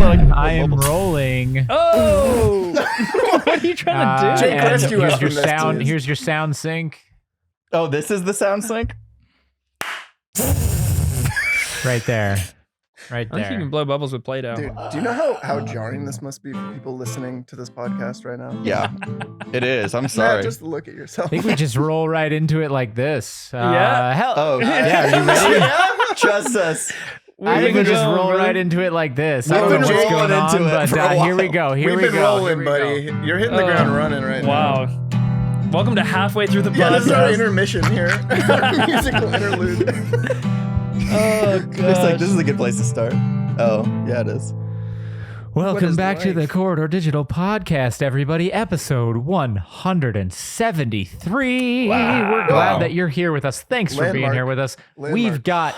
I am rolling. Oh! What are you trying to do? Jake, rescue us here's your from this, sound. please. Here's your sound sync. Oh, this is the sound sync? Right there. Right I think you can there. blow bubbles with Play-Doh. Dude, do you know how jarring this must be for people listening to this podcast right now? Yeah, it is. I'm Matt, sorry. just look at yourself. I think we just roll right into it like this. Yeah. Hell. Oh, yeah. Are you ready? Trust us. I think we just roll brother. right into it like this. I We've don't know been what's rolling going into on, it for but a here we while. go. Here We've we been go. rolling, Here we buddy. go. You're hitting the ground running right now. Wow. Welcome to halfway through the Yeah, this is our podcast. intermission here. Our musical interlude. Oh, Looks like God. this is a good place to start. Oh, yeah, it is. Welcome is back to the life? Corridor Digital Podcast, everybody. Episode 173. We're glad that you're here with us. Thanks for being Landmark. here with us. Landmark. We've got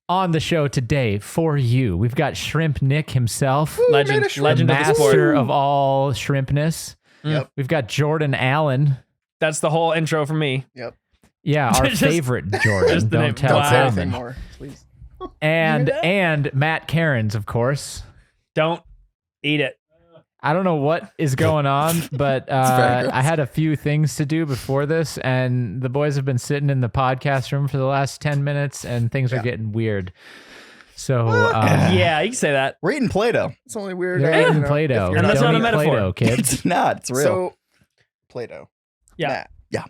on the show today for you, we've got Shrimp Nick himself, Legend of the master sport. of all shrimpness. Yep. We've got Jordan Allen. That's the whole intro for me. Yep. Yeah, our Just- favorite Jordan. just the name. Don't tell Don't say Wow. anything Simon. more, please. And Matt Cairns, of course. Don't eat it. I don't know what is going on, but very gross. I had a few things to do before this, and the boys have been sitting in the podcast room for the last 10 minutes, and things are getting weird. So, Yeah, you can say that. We're eating Play-Doh. It's only weird. they're you eating know, Play-Doh. if you're And that's Don't not a eat metaphor. Play-Doh, kids. It's not. It's real. So, Play-Doh. Yeah. Matt, Yeah.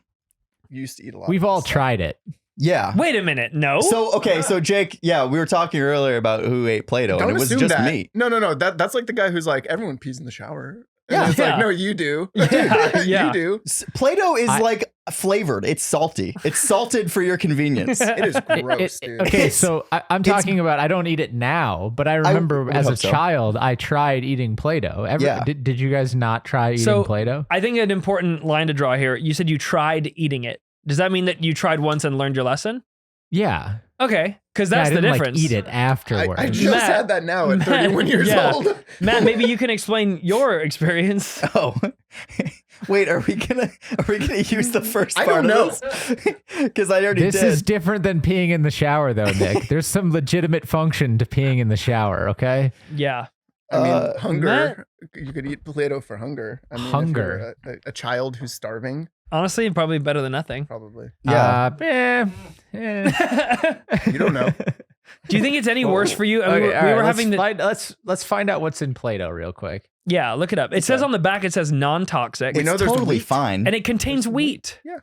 you used to eat a lot. We've of all this stuff. tried it. Yeah. Wait a minute. No. So, okay, so Jake, yeah, we were talking earlier about who ate Play-Doh, Don't and it was assume just that. me. No. That's like the guy who's like, everyone pees in the shower. And Yeah. it's Yeah. like, no, you do. Yeah. Yeah. You do. Play-Doh is I- like flavored. It's salty. It's salted for your convenience. It is gross, dude. Okay, It's- so I'm talking about I don't eat it now, but I remember would as a hope so. child I tried eating Play-Doh. Yeah. Did you guys not try eating So- Play-Doh? I think an important line to draw here. You said you tried eating it. Does that mean that you tried once and learned your lesson? Yeah. Okay, because Yeah, that's I the didn't difference. like eat it afterwards. I just Matt- had that now at Matt, 31 years yeah. old. Matt, maybe you can explain your experience. Oh, wait, are we gonna use the first I part don't of this? Because I already This did. is different than peeing in the shower, though, Nick. There's some legitimate function to peeing in the shower, okay? Yeah. I mean, Uh, hunger. You could eat Play-Doh for hunger. I mean, Hunger. If you're a child who's starving, Honestly, probably better than nothing. probably. Yeah. You don't know. Do you think it's any worse for you? I mean, Okay, we all right, were having the let's find out what's in Play-Doh real quick. yeah. Look it up. It says on the back. It says non-toxic, We know it's there's totally wheat. fine. and it contains wheat. Yeah.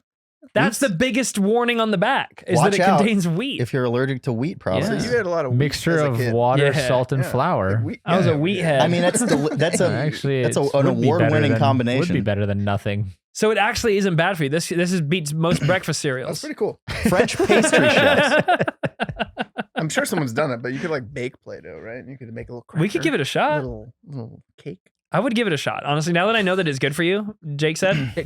That's the biggest warning on the back. Is Watch that it out contains wheat. if you're allergic to wheat, So probably. Yeah. you had a lot of wheat Mixture as a of kid. water, Yeah, salt, and Yeah. flour. Like wheat- I was yeah, a wheat yeah. head. I mean, that's Actually, that's it an would be better award-winning than- combination. Would be better than nothing. So it actually isn't bad for you. This beats most breakfast That's cereals. pretty cool. French pastry chefs. I'm sure someone's done it, but you could like bake Play-Doh, right? And you could make a little cracker, We could give it a shot. little cake. I would give it a shot. Honestly, now that I know that it's good for you, Jake said. I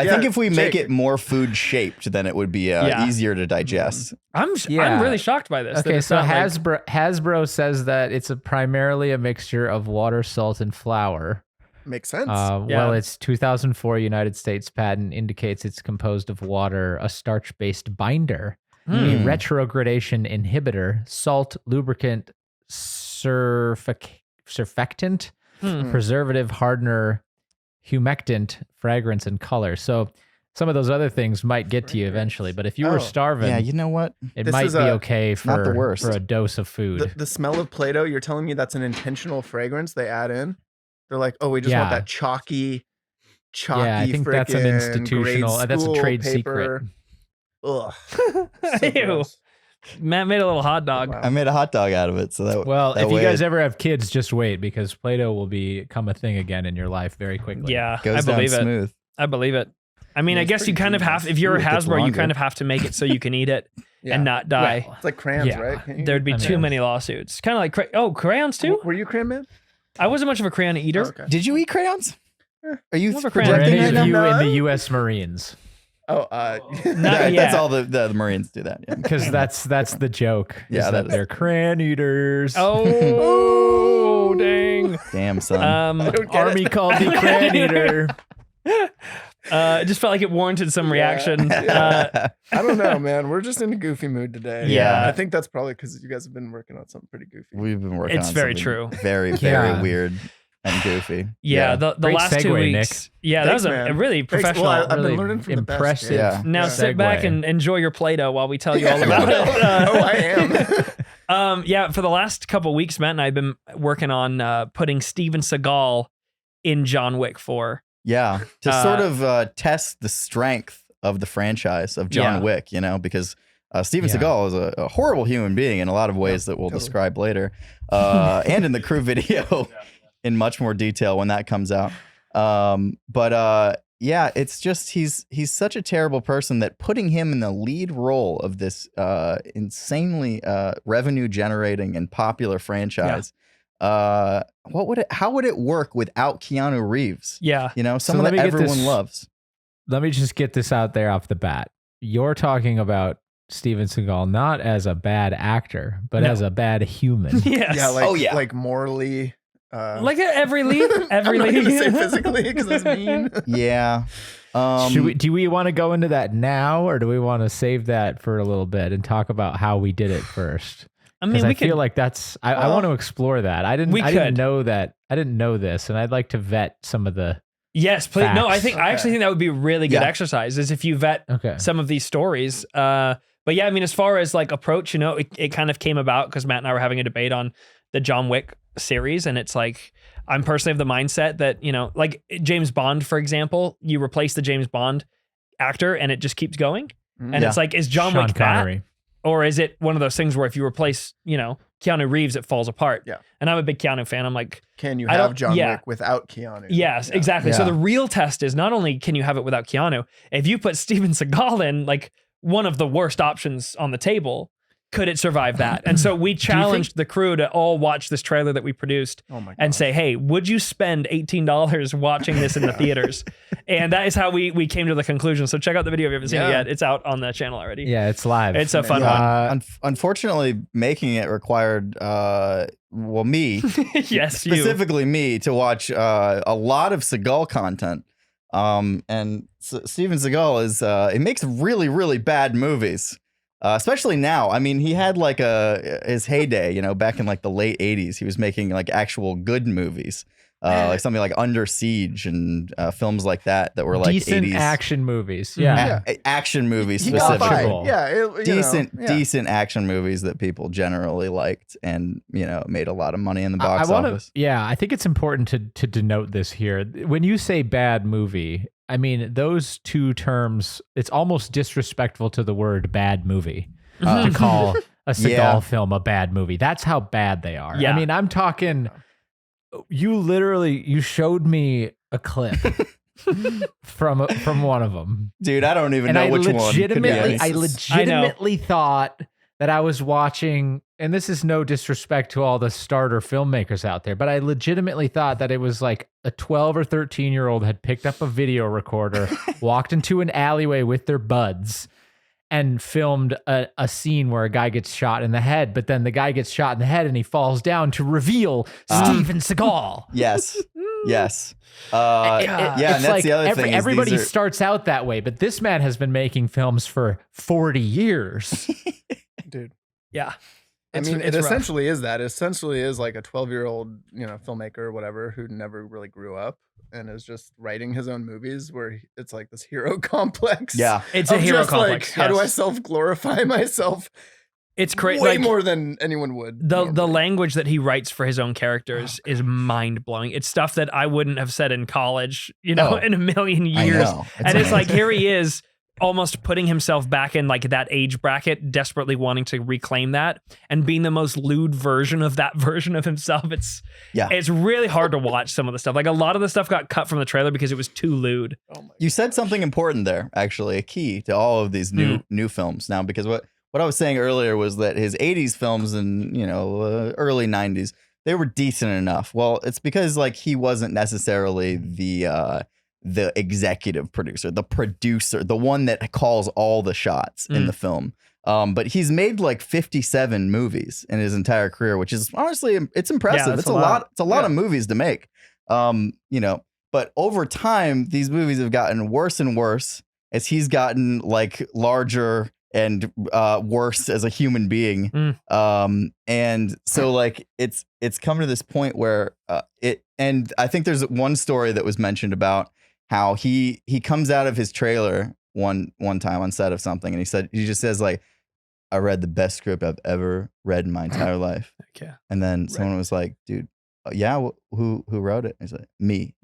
think if we make Jake. it more food shaped, then it would be Yeah. easier to digest. I'm Yeah. really shocked by this. that Okay, it's so not like- Hasbro says that it's primarily a mixture of water, salt, and flour. Makes sense. Yeah. Well, its 2004 United States patent indicates it's composed of water, a starch-based binder, a Hmm. retrogradation inhibitor, salt, lubricant, surfactant, Hmm. preservative, hardener, humectant, fragrance, and color. So some of those other things might get to you eventually, but if you were Oh, starving, Yeah, you know what? it This might is be a- okay not the for worst. a dose of food. the smell of Play-Doh, you're telling me that's an intentional fragrance they add in? They're like, oh, we just want Yeah. that chalky, Yeah, I think that's an frickin' institutional- grade that's a school trade paper. Ugh. So Ew. gross. Matt made a little hot dog. Wow. I made a hot dog out of it, so that Well, that if you way guys it ever have kids, just wait because Play-Doh will become a thing again in your life very quickly. Yeah, goes I down believe it. smooth. I believe it. I mean, Yeah, I it's guess you pretty kind of have, genius. if you're Ooh, it gets Hasbro, you longer. kind of have to make it so you can eat it Yeah. and not die. Well, It's like crayons, Yeah. right? Can't you- There'd be I too mean- many lawsuits. Kind of like, crayons too? Were you crayon man? I wasn't much of a crayon eater. Oh, okay. Did you eat crayons? Are you More of a For crayon projecting any right of now? you in the U.S. Marines, Oh, Not Yeah, yet. that's all the Marines do that. Yeah. because that's the joke. Yeah, is that that is- they're crayon eaters. Oh, dang. Damn son. don't get Army called me crayon eater. It just felt like it warranted some reaction. I don't know, man. We're just in a goofy mood today. Yeah. I think that's probably because you guys have been working on something pretty goofy. We've been working It's on very something true. Very, very weird and goofy. Yeah, the Great last 2 segue, weeks. Nick. Yeah, Thanks, that was a man. really Thanks. professional. Well, I've really been learning from impressive. the best. Yeah. Now sit back segue. and enjoy your Play-Doh while we tell you all about it. Oh, I am. Yeah, for the last couple weeks, Matt and I have been working on putting Steven Seagal in John Wick 4. Yeah, to sort of test the strength of the franchise of John Wick, because Steven Seagal is a horrible human being in a lot of ways that we'll describe later, and in the crew video in much more detail when that comes out. Yeah, it's just he's such a terrible person that putting him in the lead role of this insanely revenue generating and popular franchise. How would it work without Keanu Reeves? Yeah. Someone that everyone loves. Let me just get this out there off the bat. You're talking about Steven Seagal not as a bad actor, but as a bad human. Yes. Yeah, like morally. Like every lead. I'm not gonna say physically because that's mean. Yeah. Do we want to go into that now, or do we want to save that for a little bit and talk about how we did it first? I mean, I feel like that's. I want to explore that. I didn't know that. I didn't know this, and I'd like to vet some of the. Yes, please. No, I facts. actually think that would be a really good exercise. Is if you vet some of these stories. But yeah, I mean, as far as like approach, it kind of came about because Matt and I were having a debate on the John Wick series, and it's like I'm personally of the mindset that like James Bond, for example, you replace the James Bond actor and it just keeps going, and it's like, is John Wick Connery. that? Or is it one of those things where if you replace, Keanu Reeves, it falls apart? Yeah. And I'm a big Keanu fan. I'm like, can you have John Wick without Keanu? Yes, exactly. Yeah. So the real test is not only can you have it without Keanu, if you put Steven Seagal in, like one of the worst options on the table, could it survive that? And so we challenged the crew to all watch this trailer that we produced and say, hey, would you spend $18 watching this in the theaters? And that is how we came to the conclusion. So check out the video if you haven't seen it yet. It's out on the channel already. Yeah, it's live. It's a fun one. Unfortunately, making it required, me, yes, specifically me, to watch a lot of Seagal content. And Steven Seagal is, he makes really, really bad movies. Especially now. I mean, he had like his heyday, back in like the late 80s. He was making like actual good movies, like something like Under Siege and films like that were like decent 80s action movies. Yeah. Action movies He got specifically. by. Yeah, decent action movies that people generally liked and, made a lot of money in the box office. Yeah, I think it's important to denote this here. When you say bad movie, I mean, those two terms, it's almost disrespectful to the word bad movie to call a Seagal film a bad movie. That's how bad they are. Yeah. I mean, I'm talking, you showed me a clip from one of them. Dude, I don't even know which one. I legitimately thought that I was watching, and this is no disrespect to all the starter filmmakers out there, but I legitimately thought that it was like a 12 or 13-year-old had picked up a video recorder, walked into an alleyway with their buds, and filmed a scene where a guy gets shot in the head, but then the guy gets shot in the head and he falls down to reveal Steven Seagal. Yes. Yes. It's and that's like the other thing. Everybody starts out that way, but this man has been making films for 40 years. Dude. Yeah. I mean, it rough. essentially is that. It essentially is like a 12-year-old, filmmaker or whatever who never really grew up and is just writing his own movies where it's like this hero complex. Yeah. It's a hero complex. Like, how do I self-glorify myself? It's crazy. Way more than anyone would. The language that he writes for his own characters is mind-blowing. It's stuff that I wouldn't have said in college, in a million years. And it's like, here he is, almost putting himself back in like that age bracket, desperately wanting to reclaim that and being the most lewd version of that version of himself. It's really hard to watch some of the stuff. Like a lot of the stuff got cut from the trailer because it was too lewd. You said something important there, actually, a key to all of these new films now, because what I was saying earlier was that his 80s films and, early 90s, they were decent enough. Well, it's because like he wasn't necessarily the executive producer, the producer, the one that calls all the shots in the film. But he's made like 57 movies in his entire career, which is honestly, it's impressive. Yeah, it's a lot. It's a lot of movies to make. But over time, these movies have gotten worse and worse as he's gotten like larger and worse as a human being. And so like it's come to this point where and I think there's one story that was mentioned about how he comes out of his trailer one time on set of something, and he just says like, I read the best script I've ever read in my entire life. Okay. And then someone was like, dude, yeah, who wrote it? He's like, me.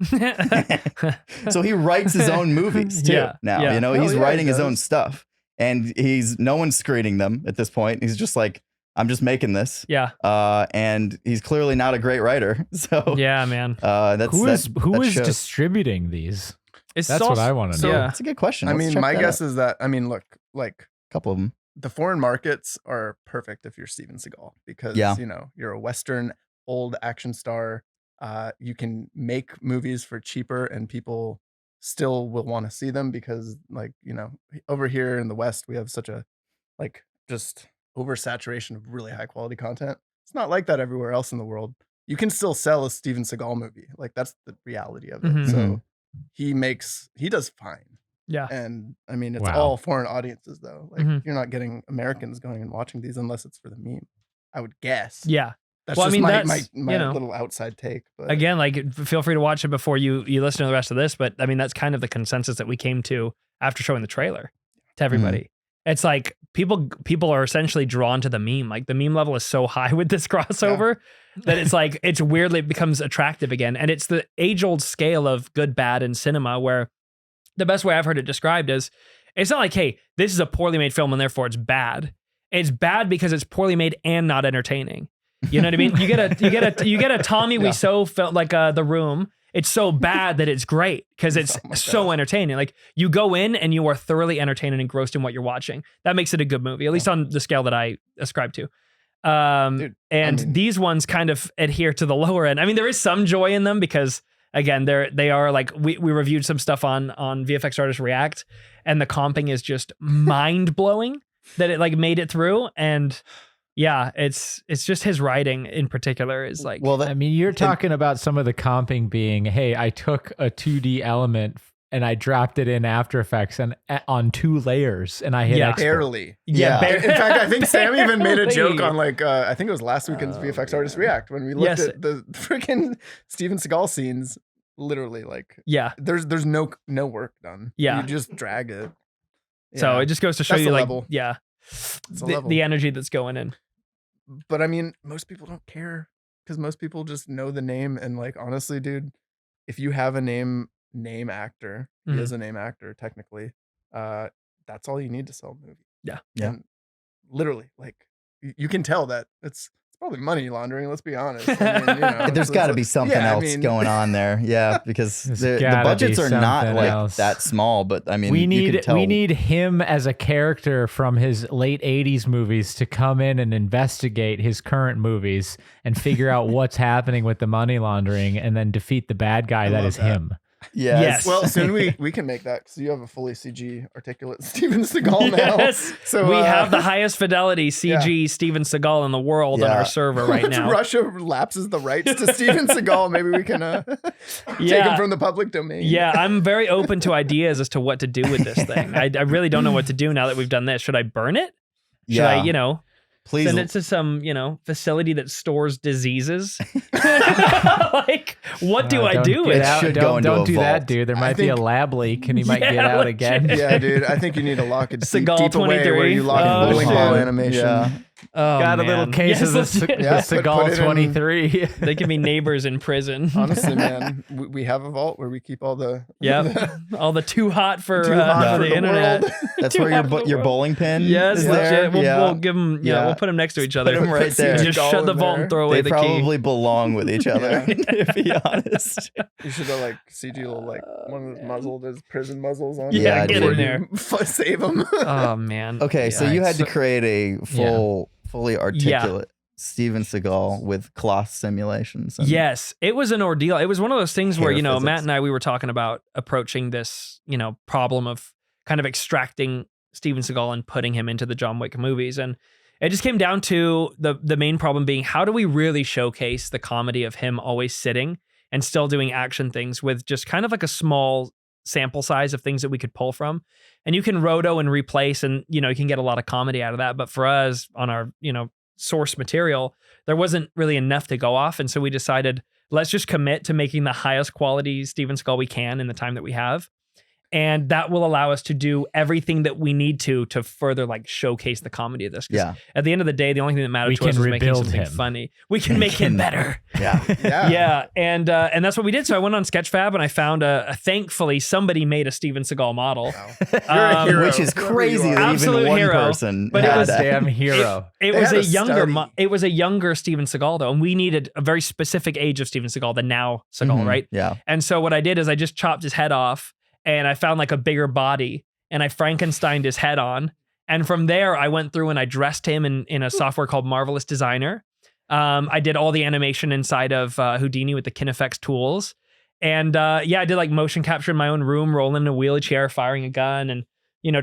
So he writes his own movies too now. Yeah. You know, he's writing his own stuff, and no one's screening them at this point. He's just like, I'm just making this. Yeah. And he's clearly not a great writer. So yeah, man. Who is distributing these? That's what I want to know. That's a good question. I mean, my guess is that, look, like a couple of them. The foreign markets are perfect if you're Steven Seagal because, you're a Western old action star. You can make movies for cheaper and people still will want to see them because over here in the West, we have such a just oversaturation of really high quality content. It's not like that everywhere else in the world. You can still sell a Steven Seagal movie. Like that's the reality of it. So he does fine. Yeah. And it's all foreign audiences though. Like you're not getting Americans going and watching these unless it's for the meme, I would guess. Yeah. That's my little outside take. But again, like feel free to watch it before you listen to the rest of this. But that's kind of the consensus that we came to after showing the trailer to everybody. It's like people are essentially drawn to the meme. Like the meme level is so high with this crossover that it's like it's weirdly it becomes attractive again. And it's the age-old scale of good, bad in cinema where the best way I've heard it described is it's not like, hey, this is a poorly made film and therefore it's bad. It's bad because it's poorly made and not entertaining. You know what I mean? You get a Tommy Wiseau felt like The Room. It's so bad that it's great because it's so entertaining. Like you go in and you are thoroughly entertained and engrossed in what you're watching. That makes it a good movie, at least on the scale that I ascribe to. These ones kind of adhere to the lower end. There is some joy in them because again, they are like we reviewed some stuff on VFX Artists React, and the comping is just mind blowing that it like made it through. And yeah, it's just his writing in particular is like. Well, you're talking about some of the comping being, hey, I took a 2D element and I dropped it in After Effects and on 2 layers, and I hit export. Barely. Yeah. In fact, I think Sam even made a joke on I think it was last weekend's VFX Artists React when we looked at the freaking Steven Seagal scenes. Literally, there's no work done. Yeah, you just drag it. Yeah. So it just goes to show you, like, level. The energy that's going in. But most people don't care because most people just know the name. And like, honestly, dude, if you have a name actor, he is a name actor technically. That's all you need to sell a movie. Yeah. And literally, like, you can tell that it's probably money laundering. Let's be honest. There's got to be something else going on there. Yeah, because the budgets are not like that small. But we need him as a character from his late '80s movies to come in and investigate his current movies and figure out what's happening with the money laundering, and then defeat the bad guy that is him. Yes. Well, soon we can make that because you have a fully CG articulate Steven Seagal now. Yes. So we have the highest fidelity CG Steven Seagal in the world on our server right now. Russia lapses the rights to Steven Seagal. Maybe we can take him from the public domain. Yeah, I'm very open to ideas as to what to do with this thing. I really don't know what to do now that we've done this. Should I burn it? Should I, please send it to some, facility that stores diseases? Like, what do I do with it? Don't do that, dude. There might be a lab leak and he might get out again. Yeah, dude. I think you need to lock it deep away where you lock in bowling ball animation. Yeah. Got a little case of the Seagal 23. They can be neighbors in prison. Honestly, man, we have a vault where we keep all the all the too hot for the internet. That's where your bowling pin. Yes, is there. We'll give them. We'll put them next to each other. Put them right there. Just shut the vault and throw away the key. They probably belong with each other. To be honest, you should have CG one of those muzzled as prison muzzles on. Yeah, get in there. Save them. Oh man. Okay, so you had to create a fully articulate Steven Seagal with cloth simulations. Yes, it was an ordeal. It was one of those things where, Matt and I, we were talking about approaching this, problem of kind of extracting Steven Seagal and putting him into the John Wick movies. And it just came down to the main problem being, how do we really showcase the comedy of him always sitting and still doing action things with just kind of like a small sample size of things that we could pull from. And you can roto and replace, and you can get a lot of comedy out of that. But for us on our source material, there wasn't really enough to go off, and so we decided, let's just commit to making the highest quality Steven Seagal we can in the time that we have. And that will allow us to do everything that we need to further like showcase the comedy of this. Yeah. At the end of the day, the only thing that matters to us is making something funny. We can make him better. Yeah. Yeah. And that's what we did. So I went on Sketchfab and I found thankfully somebody made a Steven Seagal model. Wow. You're a hero. Which is crazy that even one person but it was was damn hero. It was a younger Steven Seagal though, and we needed a very specific age of Steven Seagal, the now Seagal, right? Yeah. And so what I did is I just chopped his head off, and I found like a bigger body, and I Frankensteined his head on. And from there, I went through and I dressed him in a software called Marvelous Designer. I did all the animation inside of Houdini with the KineFX tools. And I did like motion capture in my own room, rolling in a wheelchair, firing a gun, and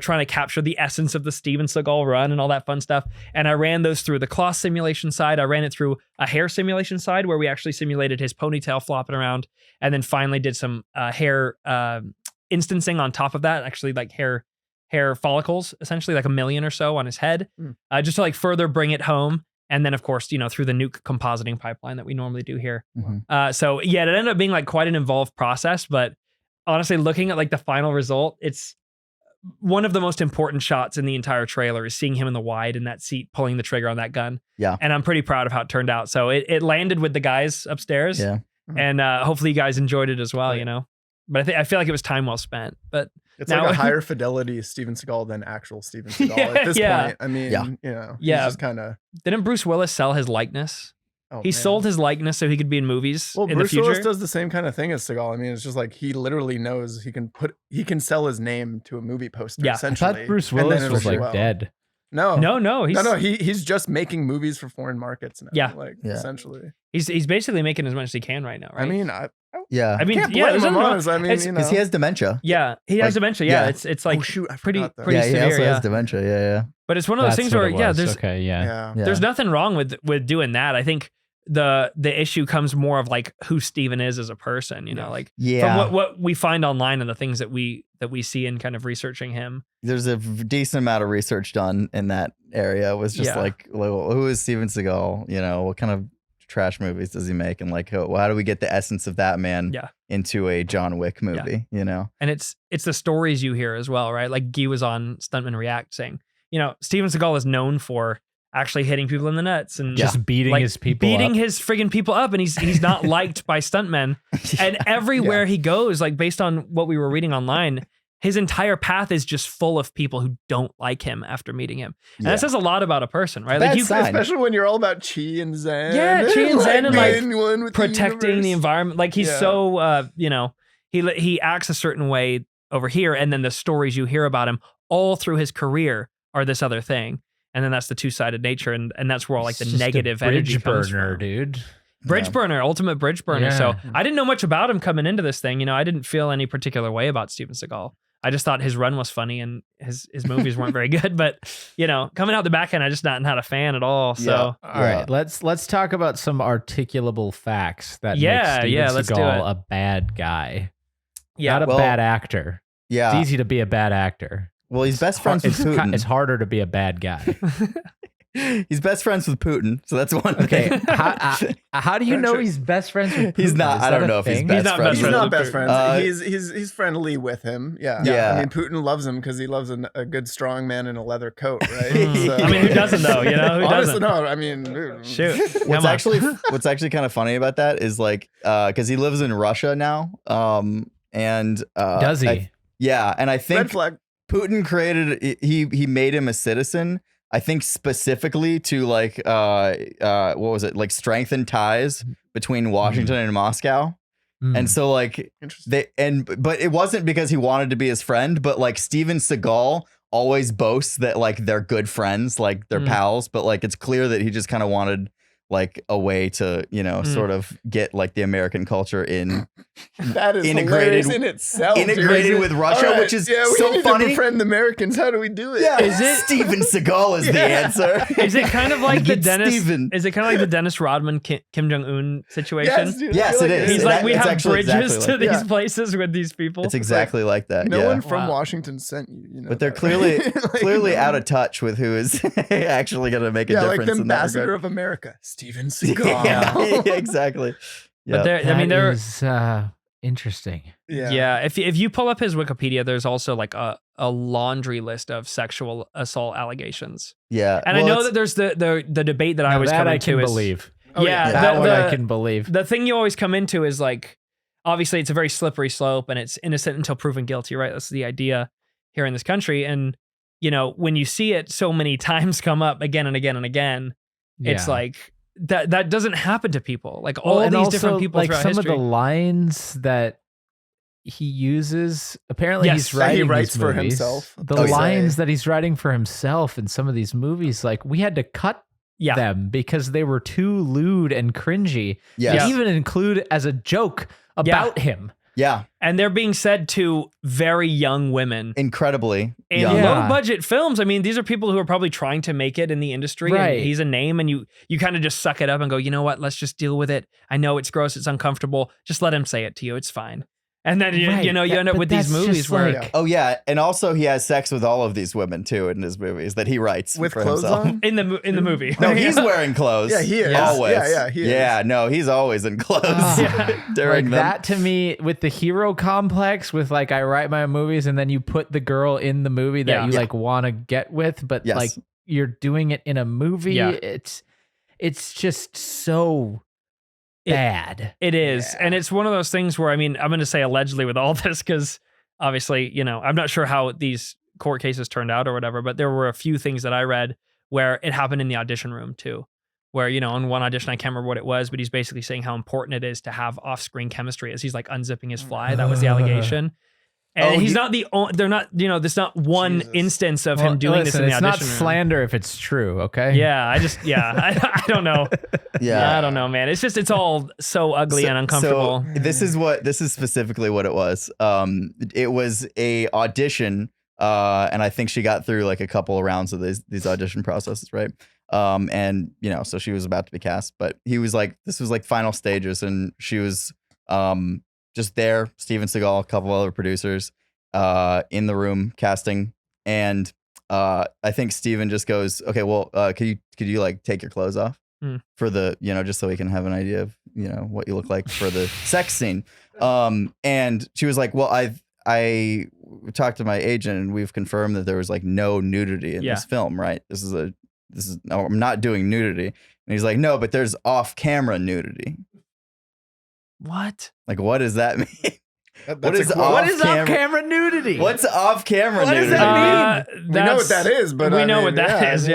trying to capture the essence of the Steven Seagal run and all that fun stuff. And I ran those through the cloth simulation side. I ran it through a hair simulation side where we actually simulated his ponytail flopping around, and then finally did some hair instancing on top of that, actually like hair follicles, essentially like 1 million or so on his head, just to like further bring it home. And then of course, through the nuke compositing pipeline that we normally do here. So it ended up being like quite an involved process, but honestly, looking at like the final result, it's one of the most important shots in the entire trailer is seeing him in the wide in that seat, pulling the trigger on that gun. Yeah. And I'm pretty proud of how it turned out. So it landed with the guys upstairs. Yeah. And hopefully you guys enjoyed it as well, But I feel like it was time well spent. But it's like a higher fidelity Steven Seagal than actual Steven Seagal at this point. I mean, he's just kind of. Didn't Bruce Willis sell his likeness? He sold his likeness so he could be in movies in Bruce the future. Willis does the same kind of thing as Seagal. I mean, it's just like he literally knows he can sell his name to a movie poster. Essentially. I thought Bruce Willis was like dead. No. He's just making movies for foreign markets now. Essentially. He's basically making as much as he can right now, right? I mean, can't blame him honest. I mean, because he has dementia. Yeah, he has dementia. Yeah, it's like pretty severe. He also has dementia. Yeah. But it's one of those things where there's there's nothing wrong with doing that. I think the issue comes more of like who Steven is as a person, from what we find online and the things that we see in kind of researching him. There's a decent amount of research done in that area. It was just like, who is Steven Seagal? What kind of trash movies does he make? And like, how do we get the essence of that man into a John Wick movie, And it's the stories you hear as well, right? Like Guy was on Stuntman React saying, Steven Seagal is known for actually hitting people in the nuts and just beating his friggin' people up, and he's not liked by stuntmen. And everywhere he goes, like based on what we were reading online, his entire path is just full of people who don't like him after meeting him. And that says a lot about a person, right? Like especially when you're all about chi and zen. Yeah, chi and zen and like protecting the environment. Like he's so he acts a certain way over here, and then the stories you hear about him all through his career are this other thing. And then that's the two-sided nature, and that's where all like the negative energy comes from. Dude. Bridge burner, ultimate bridge burner. Yeah. So I didn't know much about him coming into this thing. I didn't feel any particular way about Steven Seagal. I just thought his run was funny and his movies weren't very good. But coming out the back end, I just not a fan at all. So all right, let's talk about some articulable facts that make Steven Seagal a bad guy. Not a bad actor. Yeah, it's easy to be a bad actor. Well, he's best friends with Putin. It's harder to be a bad guy. He's best friends with Putin, so that's one. Okay, how do you know he's best friends with Putin? He's not. I don't know if he's best friends. He's not best friends. He's friendly with him. Yeah. I mean, Putin loves him because he loves a good strong man in a leather coat, right? So, I mean, who doesn't though? Who doesn't? No. I mean, shoot. What's actually kind of funny about that is like because he lives in Russia now, and does he? And I think red flag. Putin created he made him a citizen, I think specifically to like what was it, like strengthen ties between Washington and Moscow. And so like but it wasn't because he wanted to be his friend, but like Steven Seagal always boasts that like they're good friends, like they're pals, but like it's clear that he just kind of wanted like a way to, sort of get like the American culture in. That is hilarious in itself. Integrated with Russia, which is so need funny. To befriend Americans. How do we do it? Yeah, is it Steven Seagal is the answer? Is it kind of like the Dennis? Is it kind of like the Dennis Rodman Kim Jong Un situation? Yes, dude, yes, it is. He's like, we have bridges to these like places with these people. It's exactly like that. No one from Washington sent you. But they're clearly out of touch with who is actually going to make a difference. Like the in ambassador of America, Steven Seagal. Yeah, exactly. But there is interesting. Yeah. If you pull up his Wikipedia, there's also like a laundry list of sexual assault allegations. Yeah, and I know that there's the debate that I always come into. Believe. I can believe. The thing you always come into is like, obviously it's a very slippery slope, and it's innocent until proven guilty, right? That's the idea here in this country, and when you see it so many times come up again and again and again, it's like. That doesn't happen to people. Like all these different people like throughout some history. of the lines that he uses. Apparently, he writes for himself. The lines that he's writing for himself in some of these movies, like we had to cut them because they were too lewd and cringy. To even include as a joke about him. Yeah. And they're being said to very young women. Incredibly in young. low budget films. I mean, these are people who are probably trying to make it in the industry. Right. And he's a name, and you kind of just suck it up and go, you know what? Let's just deal with it. I know it's gross. It's uncomfortable. Just let him say it to you. It's fine. And then, you end up with these movies where... Like, oh, yeah. And also he has sex with all of these women, too, in his movies that he writes with for clothes himself. on? In the movie. No, he's wearing clothes. Yeah, he is. Always. Yeah, he is. Yeah, no, he's always in clothes during them. That to me, with the hero complex, with like, I write my movies and then you put the girl in the movie that you like want to get with, but like you're doing it in a movie. Yeah. It's just so... bad. It is. And it's one of those things where, I mean, I'm going to say allegedly with all this because obviously, I'm not sure how these court cases turned out or whatever, but there were a few things that I read where it happened in the audition room too, where, on one audition, I can't remember what it was, but he's basically saying how important it is to have off-screen chemistry as he's like unzipping his fly. That was the allegation. And he's not the only, they're not, there's not one instance of him doing this in the audition room. It's not slander if it's true, okay? Yeah, I don't know. I don't know, man. It's all so ugly and uncomfortable. So this is specifically what it was. It was a audition, and I think she got through like a couple of rounds of these audition processes, right? And so she was about to be cast, but he was like, this was like final stages, and she was just there, Steven Seagal, a couple other producers in the room casting, and I think Steven just goes, okay, well, could you like take your clothes off for the, just so we can have an idea of what you look like for the sex scene. And she was like, well, I talked to my agent and we've confirmed that there was like no nudity in this film, right? This is no, I'm not doing nudity. And he's like, no, but there's off-camera nudity. What? Like, what does that mean? What is off-camera nudity? What's off-camera nudity? What does that mean? We know what that is, but we know what that is.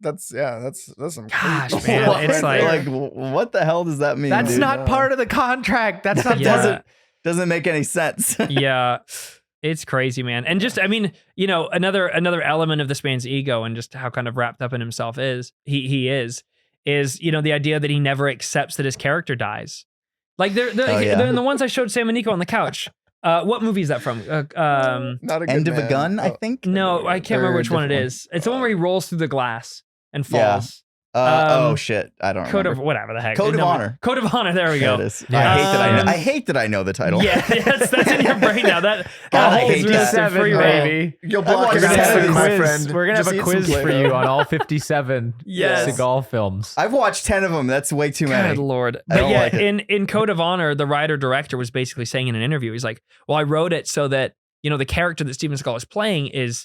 That's some. Gosh, man, it's like, what the hell does that mean? That's not part of the contract. That's not. Doesn't make any sense. Yeah. It's crazy, man. And just, I mean, another element of this man's ego and just how kind of wrapped up in himself is the idea that he never accepts that his character dies. Like they're in the ones I showed Sam and Nico on the couch. What movie is that from? Not a good End of man. a Gun, I think. No, I can't remember which one it is. It's the one where he rolls through the glass and falls. Oh shit! I don't Code remember. of whatever the heck. Code of Honor. Code of Honor. There we go. There it is. I hate that I know the title. Yeah, that's in your brain now. That I holds hate rest that. for you, baby. You'll block We're your gonna have ass, a my quiz. friend. We're gonna have a quiz for you on all 57 Yes. Seagal films. I've watched 10 of them. That's way too many. Good Lord. I But don't yeah, like it. in Code of Honor, the writer-director was basically saying in an interview, he's like, well, I wrote it so that, the character that Steven Seagal is playing is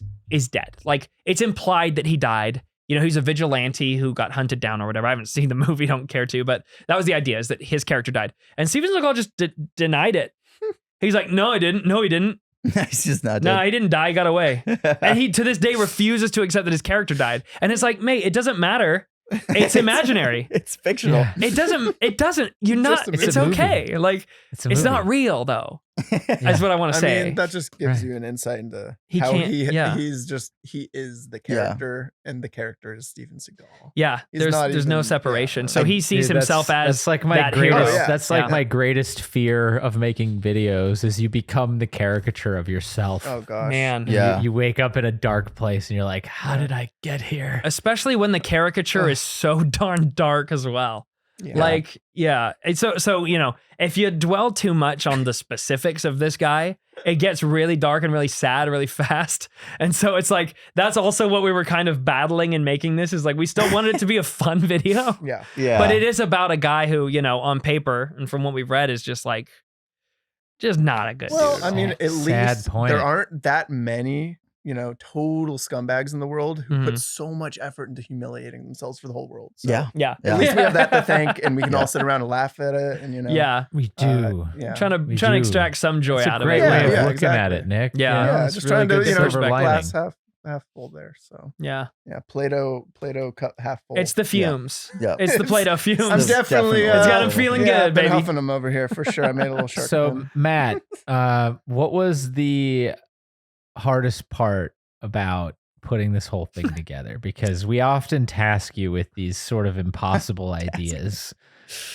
dead. Like, it's implied that he died. He's a vigilante who got hunted down or whatever. I haven't seen the movie, don't care to, but that was the idea, is that his character died. And Steven Seagal just denied it. He's like, no, I didn't. No, he didn't. He's just not dead. No, he didn't die. He got away. And he, to this day, refuses to accept that his character died. And it's like, mate, it doesn't matter. It's imaginary. It's fictional. Yeah. It doesn't, you're not, it's a movie. okay. Like, it's not real though. That's what I want to say. I mean, that just gives you an insight into how he is the character, and the character is Steven Seagal. Yeah, there's no separation. So he sees himself as that's like my that greatest. hero. That's like my greatest fear of making videos is you become the caricature of yourself. Oh gosh, man. Yeah. You wake up in a dark place and you're like, how did I get here? Especially when the caricature is so darn dark as well. Yeah. Like, yeah. So, you know, if you dwell too much on the specifics of this guy, it gets really dark and really sad really fast. And so it's like, that's also what we were kind of battling in making this, is like, we still wanted it to be a fun video. Yeah. But it is about a guy who, you know, on paper and from what we've read is just like, just not a good dude. Well, I mean, at least there aren't that many, you know, total scumbags in the world who put so much effort into humiliating themselves for the whole world. So yeah. At least we have that to thank, and we can all sit around and laugh at it. And, you know, we do. Trying to extract some joy out of it. Great way of looking at it, Nick. Yeah, just really trying to, you know, glass half full there. So yeah, Plato cup half full. It's the fumes. Yeah. It's the Plato fumes. I'm definitely. It's got him feeling good, baby. I'm huffing them over here for sure. I made a little shark. So Matt, what was the hardest part about putting this whole thing together? Because we often task you with these sort of impossible ideas,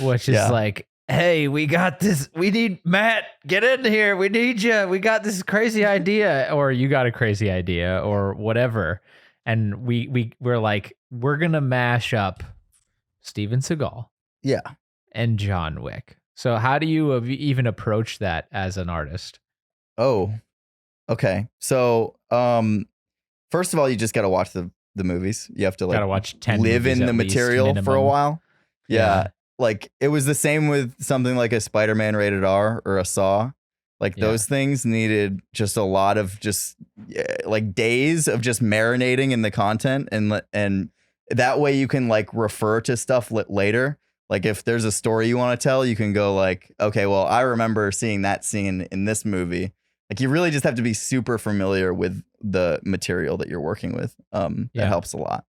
which is like, hey, we got this. We need Matt, get in here. We need you. We got this crazy idea, or you got a crazy idea, or whatever. And we're like, we're gonna mash up Steven Seagal, and John Wick. So how do you even approach that as an artist? Oh, okay. So, first of all, you just got to watch the movies. You have to gotta watch 10 live in the material for a while. Yeah. Like it was the same with something like a Spider-Man rated R or a Saw. Like those things needed just a lot of like days of just marinating in the content, and that way you can like refer to stuff later. Like if there's a story you want to tell, you can go like, okay, well, I remember seeing that scene in this movie. Like you really just have to be super familiar with the material that you're working with. That helps a lot.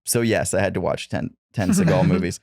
So yes, I had to watch 10 Seagal movies.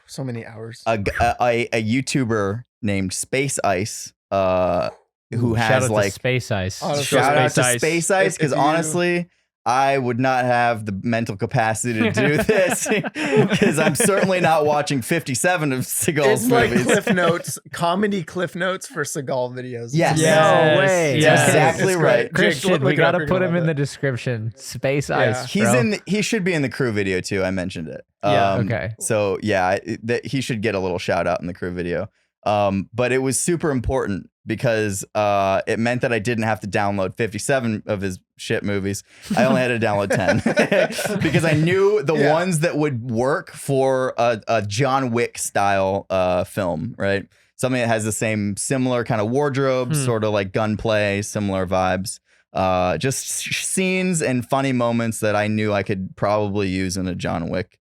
So many hours. A YouTuber named Space Ice, who has like Space Ice. Shout out to Space Ice, because honestly, I would not have the mental capacity to do this, because I'm certainly not watching 57 of Seagal's movies. It's like Cliff Notes, comedy Cliff Notes for Seagal videos. Yes. No way. Yes. Exactly right. Christian, we got to put him in the description. Space Ice. He should be in the crew video too. I mentioned it. Okay. So yeah, he should get a little shout out in the crew video. But it was super important because it meant that I didn't have to download 57 of his shit movies. I only had to download 10 because I knew the ones that would work for a John Wick style film, right? Something that has the similar kind of wardrobe, sort of like gunplay, similar vibes. Just scenes and funny moments that I knew I could probably use in a John Wick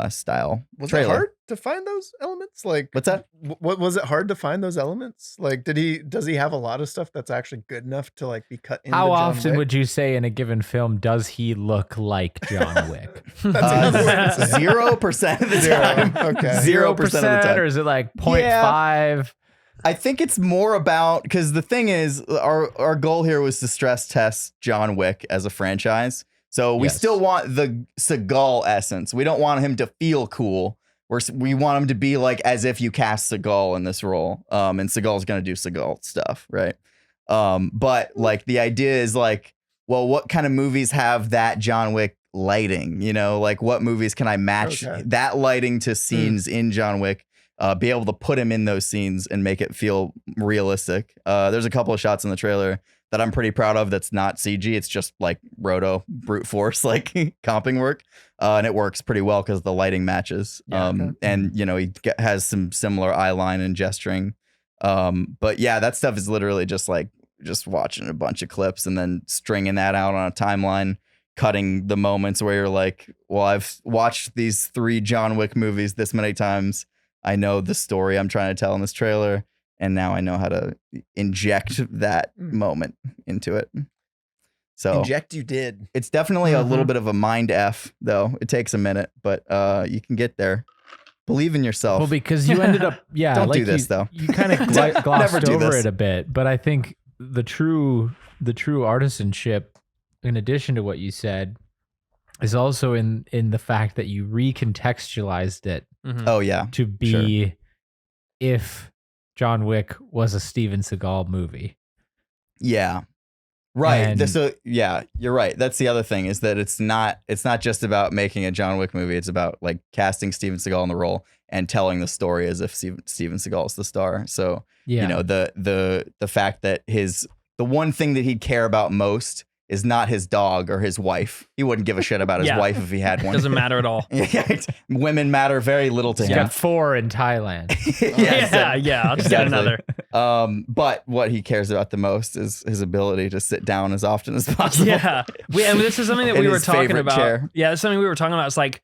style. Was it hard to find those elements? Like, what's that? What was it hard to find those elements? Like, does he have a lot of stuff that's actually good enough to like be cut into? How John often Wick? would you say in a given film does he look like John Wick? 0% of the time. Okay. 0% of the time. Or is it like 0.5? I think it's more about, because the thing is, our goal here was to stress test John Wick as a franchise. So we still want the Seagal essence. We don't want him to feel cool. We want him to be like as if you cast Seagal in this role. And Seagal's going to do Seagal stuff, right? But like the idea is like, well, what kind of movies have that John Wick lighting? You know, like what movies can I match that lighting to scenes in John Wick? Be able to put him in those scenes and make it feel realistic. There's a couple of shots in the trailer that I'm pretty proud of that's not CG. It's just like roto brute force, like comping work. And it works pretty well because the lighting matches. And, you know, he has some similar eye line and gesturing. But yeah, that stuff is literally just watching a bunch of clips and then stringing that out on a timeline, cutting the moments where you're like, well, I've watched these 3 John Wick movies this many times. I know the story I'm trying to tell in this trailer. And now I know how to inject that moment into it. So inject you did. It's definitely a little bit of a mind F, though. It takes a minute, but you can get there. Believe in yourself. Well, because you ended up, Don't like do this though. You kind of glossed over this. it a bit, but I think the true artisanship, in addition to what you said, is also in the fact that you recontextualized it. Mm-hmm. Oh yeah, to be if John Wick was a Steven Seagal movie. Yeah. Right. And So yeah, you're right. That's the other thing, is that it's not just about making a John Wick movie. It's about like casting Steven Seagal in the role and telling the story as if Steven Seagal is the star. So you know, the fact that the one thing that he'd care about most is not his dog or his wife. He wouldn't give a shit about his wife if he had one. Doesn't matter at all. Women matter very little to He's him. got 4 in Thailand. I'll just get another. But what he cares about the most is his ability to sit down as often as possible. Yeah. And this is something that we were talking about. Chair. Yeah, it's something we were talking about. It's like,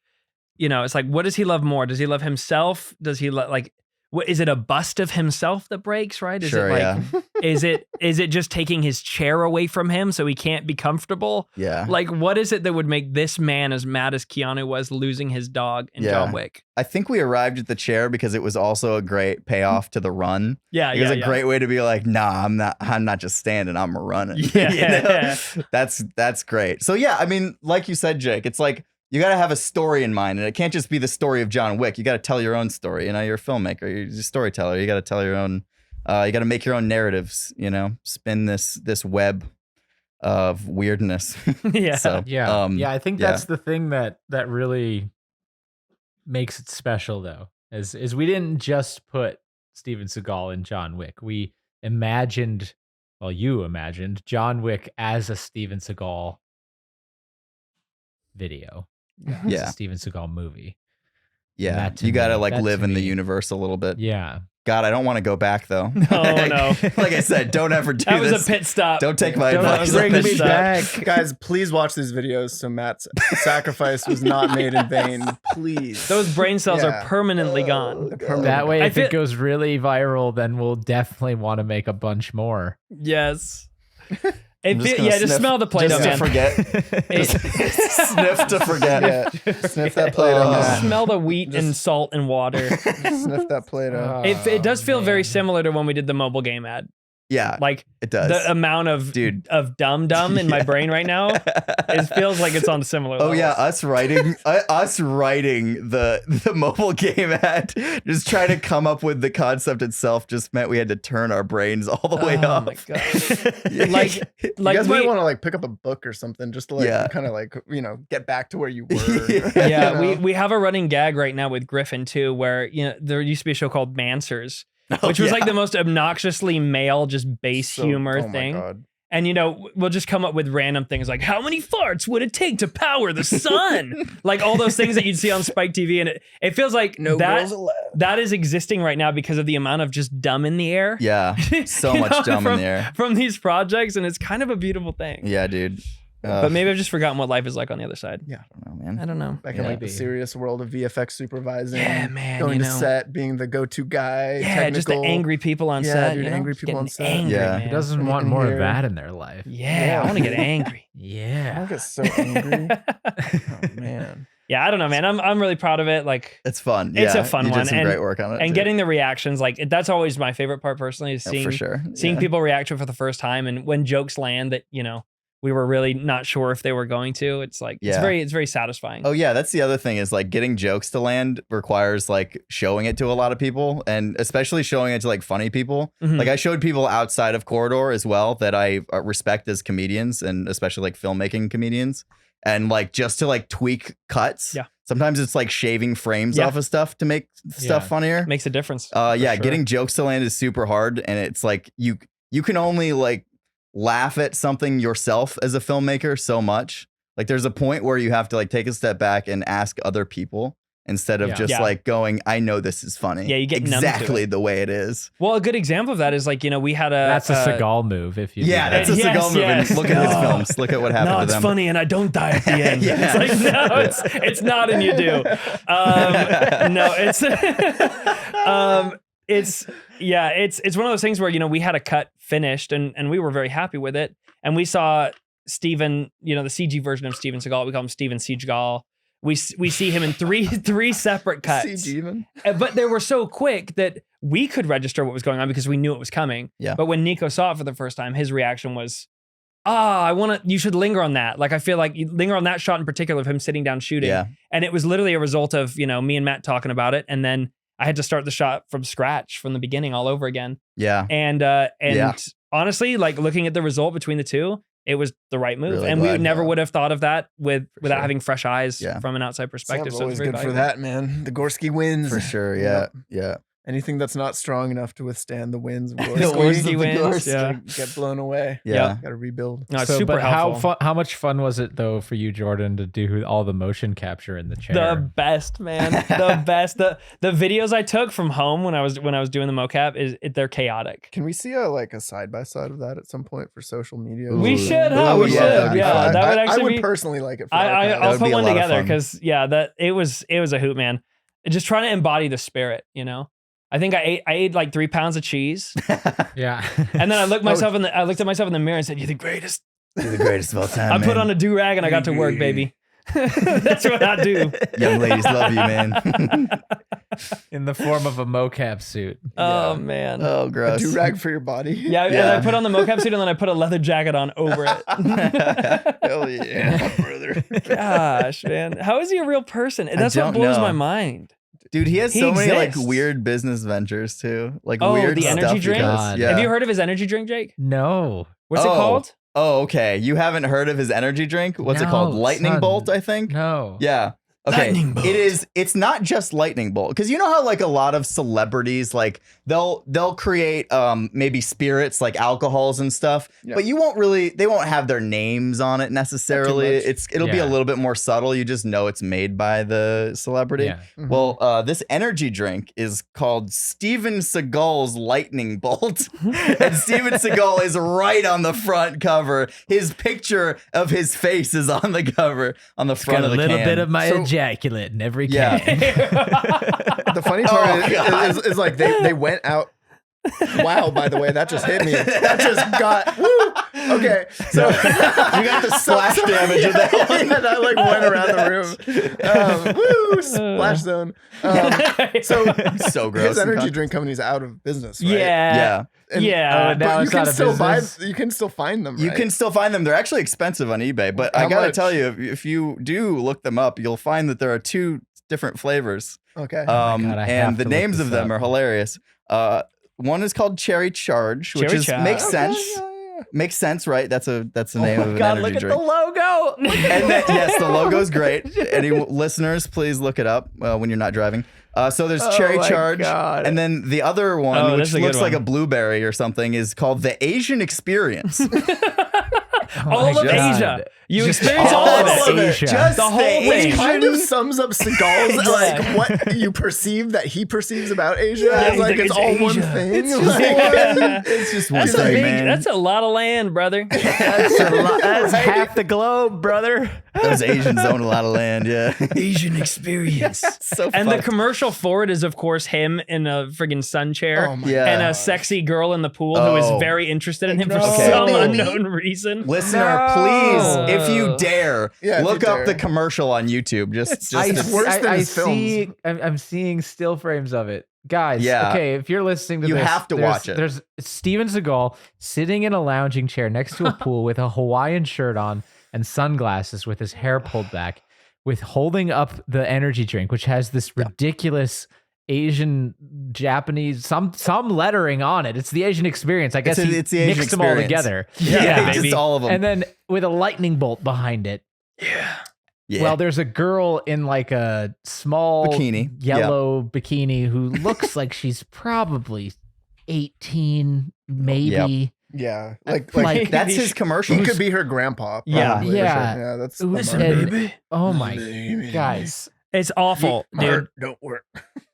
you know, it's like, what does he love more? Does he love himself? Does he like, what is it, a bust of himself that breaks, right? Is sure, it like is it just taking his chair away from him so he can't be comfortable? Yeah. Like, what is it that would make this man as mad as Keanu was losing his dog in John Wick? I think we arrived at the chair because it was also a great payoff to the run. Yeah, it was a great way to be like, nah, I'm not just standing, I'm running. Yeah. That's great. So yeah, I mean, like you said, Jake, it's like, you got to have a story in mind, and it can't just be the story of John Wick. You got to tell your own story. You know, you're a filmmaker, you're a storyteller. You got to tell your own. You got to make your own narratives. You know, spin this web of weirdness. Yeah, so, I think that's the thing that really makes it special, though, is we didn't just put Steven Seagal in John Wick. We imagined, you imagined John Wick as a Steven Seagal video. Yeah. It's a Steven Seagal movie. Yeah. You got to like live in the universe a little bit. Yeah. God, I don't want to go back though. No. Like I said, don't ever do that this. That was a pit stop. Don't take my advice. Bring me back. Guys, please watch these videos so Matt's sacrifice was not made in vain. Please. Those brain cells are permanently gone. That way, if it goes really viral, then we'll definitely want to make a bunch more. Yes. Just smell the Plato, just man. To forget. Sniff to forget. Yeah. Sniff that Plato. Smell the wheat and salt and water. Sniff that Plato. It does feel very similar to when we did the mobile game ad. Yeah, like it does. The amount of dum dum in my brain right now, it feels like it's on similar levels. Yeah, us writing the mobile game ad, just trying to come up with the concept itself, just meant we had to turn our brains all the way up. Oh my god! like you guys might want to like pick up a book or something, just to like kind of like get back to where you were. We have a running gag right now with Griffin too, where there used to be a show called Mansers. Which was like the most obnoxiously male, just base humor thing. My God. And, we'll just come up with random things like, how many farts would it take to power the sun? Like all those things that you'd see on Spike TV. And it feels like that is existing right now because of the amount of just dumb in the air. Yeah, so much dumb in the air. From these projects. And it's kind of a beautiful thing. Yeah, dude. But maybe I've just forgotten what life is like on the other side. Yeah, I don't know, man. I don't know. Back in like the serious world of VFX supervising. Yeah, man. Going to set, being the go-to guy. Yeah, technical. just the angry people on set. Dude, angry people on set. Angry, man. Who doesn't want more of that in their life? Yeah, I want to get angry. Yeah. I get so angry. Oh man. Yeah, I don't know, man. I'm really proud of it. Like, it's fun. It's a fun you one. Did some great work on it. And getting the reactions, like that's always my favorite part personally, is seeing people react to it for the first time, and when jokes land that we were really not sure if they were going to. It's like it's very satisfying. Oh yeah, that's the other thing is like getting jokes to land requires like showing it to a lot of people, and especially showing it to like funny people. Mm-hmm. Like I showed people outside of Corridor as well that I respect as comedians, and especially like filmmaking comedians, and like just to like tweak cuts. Yeah. Sometimes it's like shaving frames off of stuff to make stuff funnier. Makes a difference. Getting jokes to land is super hard, and it's like you can only like laugh at something yourself as a filmmaker so much. Like there's a point where you have to like take a step back and ask other people instead of just like going, I know this is funny. Yeah, you get exactly the way it is. Well, a good example of that is like, we had that's a Seagal move. If you that's a Seagal move. And look at his films. Look at what happened to them. No, it's funny and I don't die at the end. It's like, no, it's not, and you do. No, it's one of those things where, we had a cut finished and we were very happy with it. And we saw Steven, the CG version of Steven Seagal, we call him Steven Seagal, we see him in three separate cuts. CG even? But they were so quick that we could register what was going on because we knew it was coming. Yeah. But when Nico saw it for the first time, his reaction was, you should linger on that. Like, I feel like you linger on that shot in particular of him sitting down shooting. Yeah. And it was literally a result of, me and Matt talking about it. And then I had to start the shot from scratch from the beginning all over again. Yeah. And honestly, like looking at the result between the two, it was the right move. Really and glad, we never would have thought of that without having fresh eyes Yeah. from an outside perspective. Sam's So always it's very good for valuable. that, man. The Gorski wins. For sure. Yeah. Anything that's not strong enough to withstand the winds of Gorski, The winds of the wins, yeah. get blown away. Yeah. Got to rebuild. No, it's So, super but helpful. how much fun was it though for you, Jordan, to do all the motion capture in the chair? The best, man. The best. The videos I took from home when I was doing the mocap they're chaotic. Can we see a side by side of that at some point for social media? We should, I huh? would We love should. that. Yeah, that would actually I would be. personally like it. For I'll would put be a one lot of together fun. because that it was a hoot, man. Just trying to embody the spirit, I think I ate like 3 pounds of cheese, Yeah. and then I looked at myself in the mirror and said, "You're the greatest." You're the greatest of all time. I put on a do-rag and I got to work, baby. That's what I do. Young ladies love you, man. In the form of a mocap suit. Oh man. Oh, a gross. do-rag for your body. Yeah, and I put on the mocap suit and then I put a leather jacket on over it. Hell yeah, brother. Gosh, man. How is he a real person? That's what don't blows know. my mind. Dude, he has He so many exists. weird business ventures too. Like Oh, weird the stuff energy he drink? does. God. Yeah. Have you heard of his energy drink, Jake? No. What's it Oh. called? Oh, okay. You haven't heard of his energy drink? What's it No, called? Lightning son. Bolt, I think. No. Yeah. Okay. Lightning Bolt. It's not just Lightning Bolt. Because you know how like a lot of celebrities, like they'll create maybe spirits like alcohols and stuff, Yeah. but they won't have their names on it necessarily. much. It'll be a Yeah. little bit more subtle. You just know it's made by the celebrity. Yeah. Mhm. Well, this energy drink is called Steven Seagal's Lightning Bolt. And Steven Seagal is right on the front cover. His picture of his face is on the cover, on the front Got of a the little can. bit of my So- ejaculate in every Yeah. can. The funny part is like they went out. Wow, by the way, that just hit me. That just got woo. Okay, so You got the splash damage of that one. Yeah, that like went around the room. Woo, splash zone. So So gross. his energy drink company's out of business. Right? Yeah. And- Yeah. but now you it's can out of still business. you can still find them. You right? can still find them. They're actually expensive on eBay, but How I gotta much? tell you, if you do look them up, you'll find that there are 2 different flavors. Okay. God, I have And the to look names this of them up. are hilarious. One is called Cherry Charge, which Cherry Charge. makes Okay, sense. yeah. Makes sense, right? That's the name of an God, energy look at drink. the logo. And then, yes, the logo's great. Any listeners, please look it up when you're not driving. So there's Cherry my Charge, God. and then the other one, Oh, which that's a good looks like one. a blueberry or something, is called the Asian Experience. All of God. Asia. You Just experience all of all it. of Asia. Just The whole the thing. Which Asian- kind of sums up Seagal's Yeah. like what you perceive that he perceives about Asia. Yeah, It's he's like like, it's it's all one Asia. thing. It's just Like, one. It's just one That's a thing, big. man. That's a lot of land, brother. That's Right? half the globe, brother. Those Asians own a lot of land, yeah. Asian experience. So And the fucked. commercial for it is, of course, him in a friggin' sun chair Oh my Yeah. and a gosh. sexy girl in the pool who is Oh. very interested in him for Okay. some Baby. unknown reason. Listener, No. please, if you dare, Yeah, if look you up dare. the commercial on YouTube. Just It's worse than his films. I'm seeing still frames of it. Guys, Yeah. okay, if you're listening to You this, have to there's- watch it. There's Steven Seagal sitting in a lounging chair next to a pool with a Hawaiian shirt on and sunglasses with his hair pulled back, with holding up the energy drink, which has this ridiculous Asian, Japanese, some lettering on it. It's the Asian experience. I guess It's he the Asian mixed them all experience. together. Yeah, just baby. all of them. And then with a lightning bolt behind it. yeah. Well, there's a girl in like a small Bikini. yellow bikini who looks like she's probably 18, maybe. Yeah, Like, that's his commercial. he could be her grandpa. Yeah. probably, for Yeah. sure. Yeah, that's Listen, amazing. baby. Oh my Baby. guys. It's awful, My dude. heart don't work.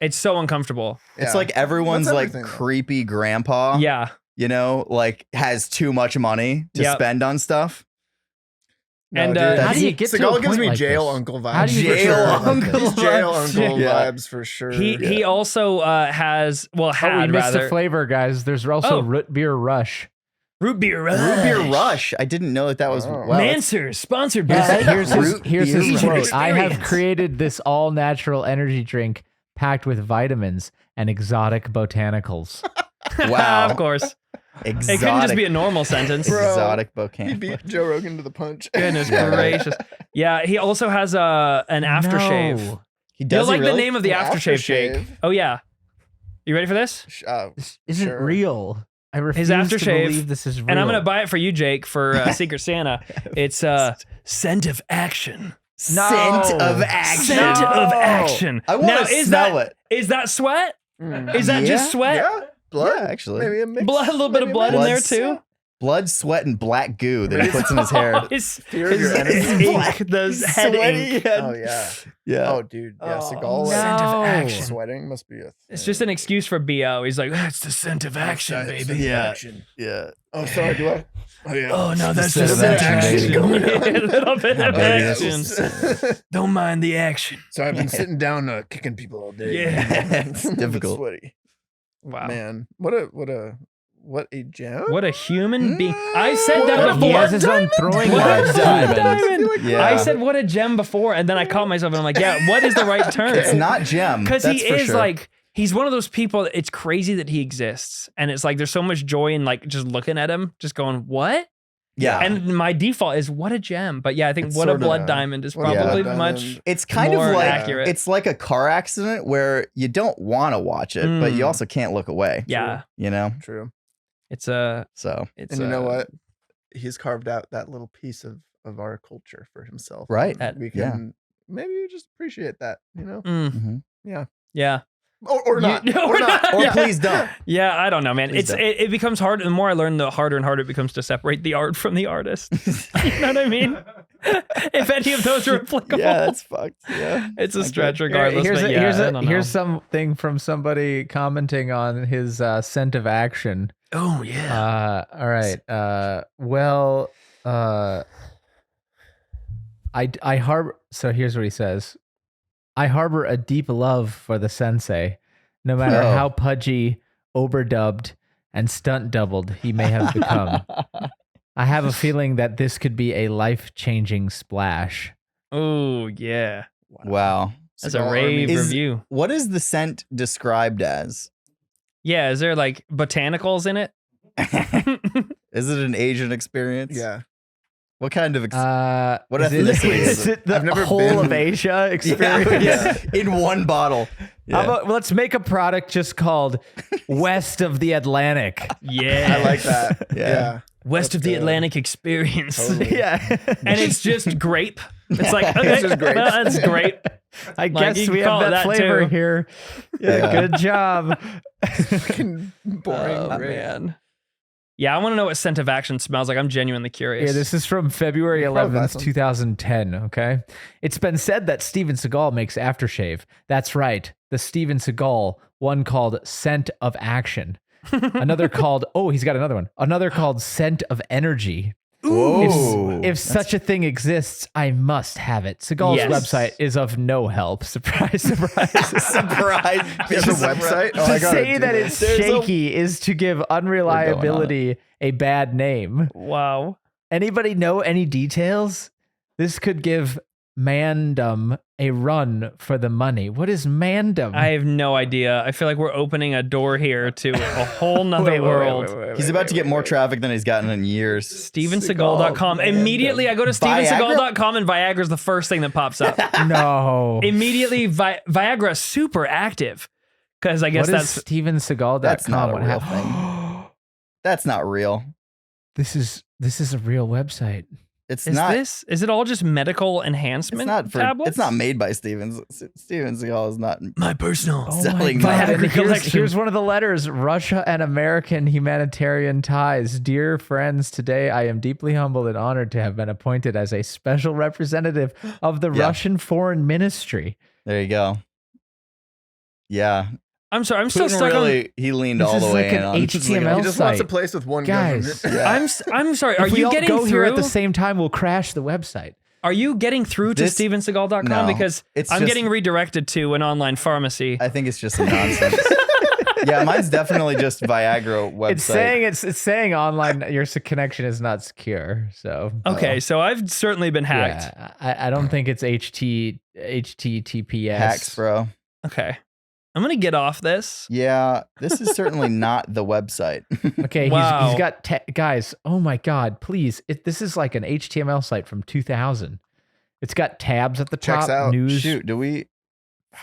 It's so uncomfortable. It's Yeah. like everyone's That's like everything, though. creepy grandpa. Yeah. You know, like has too much money to Yep. spend on stuff. No, And, dude, how that's- do you get to a Seagal gives point me like jail this? uncle vibes. How do you for get to sure. a point He's like jail this? uncle Yeah. vibes for sure. He also has Oh, we had missed rather. a flavor, guys. There's also Oh. root beer rush. Root beer rush. Root beer rush. I didn't know that was. Wow, Manser, sponsored by. Here's his quote. I have Experience. created this all-natural energy drink packed with vitamins and exotic botanicals. Wow. Of course. Exotic. It couldn't just be a normal sentence. Bro, Exotic He bouquet. beat Joe Rogan to the punch. Goodness gracious. Yeah, he also has an aftershave. No. He does. You'll like really? the name of the An aftershave, Jake. aftershave? Oh yeah. You ready for this? This isn't Sure. real. I refuse His aftershave, to believe this is real. And I'm gonna buy it for you, Jake, for Secret Santa. It's Scent of Action. No. Scent of action. Scent No. of Action. I want Now, to is smell that, it. Is that sweat? Mm. Is that Yeah. just sweat? Yeah, blood. Yeah, actually. Maybe a mix. Blood, a little bit of maybe a blood in mix. there too. Blood, sweat, and black goo that he puts in his hair. His, Fear of your his enemies. ink, the head Sweaty ink. head. Oh yeah. Yeah. Oh dude. Yeah. Oh, Seagal. no. Like, Scent of No. action. sweating must be a. It's just an excuse for BO. He's like, it's the scent of action, baby. Yeah. Yeah. Oh, sorry. Do I? Oh yeah. Oh no, that's scent just of action. action, baby. Yeah, a little bit of baby, action. Don't mind the action. So I've been sitting down kicking people all day. Yeah. It's I'm a bit difficult. Sweaty. Wow. Man, what a gem. What a human being. I said What that a He before. has his own throwing What line. a diamond. diamond. Yeah. I said what a gem before, and then I caught myself and I'm like, yeah, what is the right term? It's not gem. Because That's he for is sure. like, he's one of those people, it's crazy that he exists. And it's like, there's so much joy in like just looking at him, just going, what? Yeah. And my default is what a gem. But yeah, I think It's what a sort of blood a- diamond is what a probably blood much. diamond. It's kind more of like accurate. it's like a car accident where you don't want to watch it, but you Mm. also can't look away. Yeah. You know? True. It's a. So It's And you know a- what? He's carved out that little piece of our culture for himself. Right. And we Yeah. can maybe just appreciate that, you know? Mm, mhm. yeah. Or not. You- or not. Or Yeah. please don't. Yeah, I don't know, man. Please don't. It becomes hard. The more I learn, the harder and harder it becomes to separate the art from the artist. You know what I mean? If any of those are applicable, Yeah, that's fucked. Yeah. it's a I get stretch it. regardless. but yeah, I don't know. Here's something from somebody commenting on his scent of action. Oh yeah. All right. I harbor. So here's what he says. I harbor a deep love for the sensei, no matter Oh. how pudgy, overdubbed, and stunt doubled he may have become. I have a feeling that this could be a life-changing splash. Oh yeah. Wow. That's a Seagal rave Army. Is- review. What is the scent described as? Yeah. Is there like botanicals in it? Is it an Asian experience? Yeah. What kind of What ethnicity is is it? it? The I've never whole been- of Asia experience. Yeah. In one bottle. How Yeah. about let's make a product just called West of the Atlantic. Yeah. I like that. Yeah. Yeah. West That's of the good. Atlantic experience. Totally. Yeah. And it's just grape. It's like, okay, It's just grapes. well, that's grape. I Like, guess you we can call have it that that flavor too. here. Yeah, Yeah. good job. Fucking boring. Oh, grape. man. Yeah, I want to know what scent of action smells like. I'm genuinely curious. Yeah, this is from February Probably 11th, awesome. 2010, okay? It's been said that Steven Seagal makes aftershave. That's right. The Steven Seagal, one called Scent of Action. Another called, oh, he's got another one. Another called Scent of Energy. Whoa. If such a thing exists, I must have it. Seagal's Yes. website is of no help. Surprise, surprise. Surprise. There's a website. Oh, I To gotta say do that this. it's shaky is to give unreliability a bad name. Wow. Anybody know any details? This could give Mandem a run for the money. What is Mandem? I have no idea. I feel like we're opening a door here to a whole nother world. He's about to get more traffic than he's gotten in years. StevenSeagal.com. Seagal, Immediately, I go to StevenSeagal.com and Viagra's the first thing that pops up. No. Immediately, Viagra is super active because I guess What is that's StevenSeagal.com? That's not a What real happened? That's not real. This is a real website. It's is not. this. Is it all just medical It's enhancement not for. tablets? It's not made by Steven. Steven Seagal is not. my personal. Selling God. Viagra And here's, collection. here's one of the letters. Russia and American humanitarian ties. Dear friends, today I am deeply humbled and honored to have been appointed as a special representative of the Yeah. Russian Foreign Ministry. There you go. Yeah, I'm sorry. I'm still Putin stuck really. He leaned This all is the way like an in on HTML He just wants a site. place with one Guys. government. Yeah. I'm sorry. Are If we you all getting go through? here at the same time, we'll crash the website. Are you getting through to This- StevenSeagal.com? No. Because It's I'm just- getting redirected to an online pharmacy. I think it's just nonsense. Yeah, mine's definitely just Viagra website. It's saying online your connection is not secure. So okay, so I've certainly been hacked. Yeah, I don't think it's HTTPS. Hacks, bro. Okay. I'm going to get off this. Yeah, this is certainly not the website. Okay, Wow. he's got guys. Oh my God, please! This is like an HTML site from 2000. It's got tabs at the Checks top. out. News, Shoot,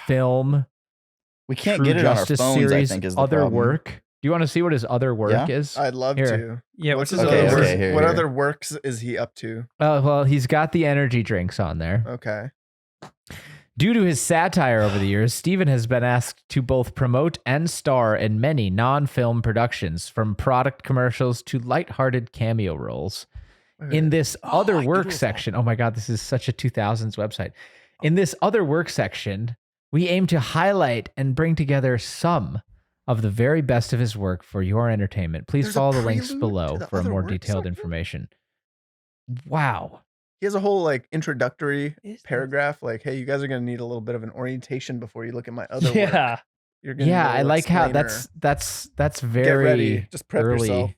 film. we can't True get it on our Justice phones, series, I think is the other problem. work. Do you want to see what his other work is? I'd love Here. to. Yeah, What's which his is other okay, works? here, What here. other works is he up to? Well, he's got the energy drinks on there. Okay. Due to his satire over the years, Steven has been asked to both promote and star in many non-film productions, from product commercials to lighthearted cameo roles. In this other work section, oh my God, this is such a 2000s website. In this other work section, we aim to highlight and bring together some of the very best of his work for your entertainment. Please There's a follow the links prelude below to the for other more work detailed section? information. Wow. He has a whole like introductory paragraph, like, "Hey, you guys are gonna need a little bit of an orientation before you look at my other work. Yeah. You're gonna need a Yeah, I little like how explainer. that's Get very ready. Just prep early. yourself."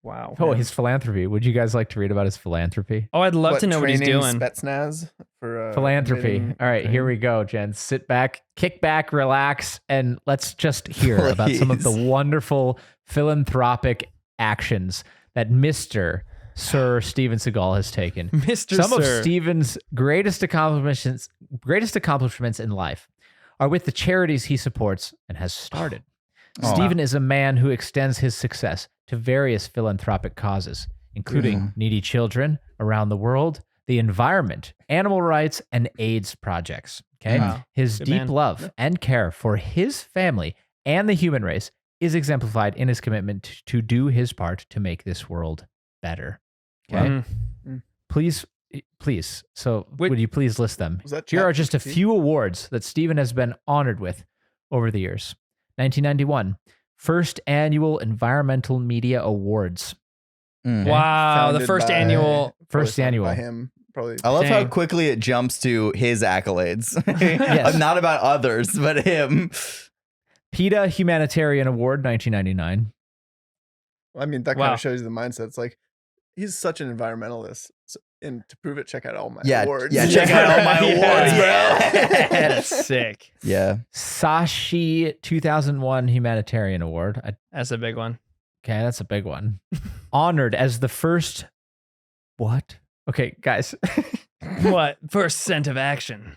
Wow. Oh, his philanthropy. Would you guys like to read about his philanthropy? Oh, I'd love to know what he's training doing. Spetsnaz for Philanthropy. invading All right, here Ukraine? we go, Jen. Sit back, kick back, relax, and let's just hear about some of the Please. wonderful philanthropic actions that Mr. Sir Steven Seagal has taken. Mr. Some of Sir. Steven's greatest accomplishments in life are with the charities he supports and has started. Oh, Steven is a man who extends his success to various philanthropic causes, including needy children around the world, the environment, animal rights, and AIDS projects. Okay. Wow. His Good deep man. love and care for his family and the human race is exemplified in his commitment to do his part to make this world better. Okay. Mhm. Please. So, would you please list them? Was that Here are just a ChatGPT? few awards that Steven has been honored with over the years. 1991, First Annual Environmental Media Awards. Wow, the Founded first by- annual. probably First founded annual. by him. Probably. I love how Dang. quickly it jumps to his accolades. Yes. Not about others, but him. PETA Humanitarian Award, 1999. I mean, that kind Wow. of shows you the mindset. It's like he's such an environmentalist, and to prove it, check out all my Yeah, awards. yeah, check out all my awards, bro. That's sick. Yeah. Sashi 2001 Humanitarian Award. That's a big one. Okay, that's a big one. Honored as the first. What? Okay, guys. What? First scent of action.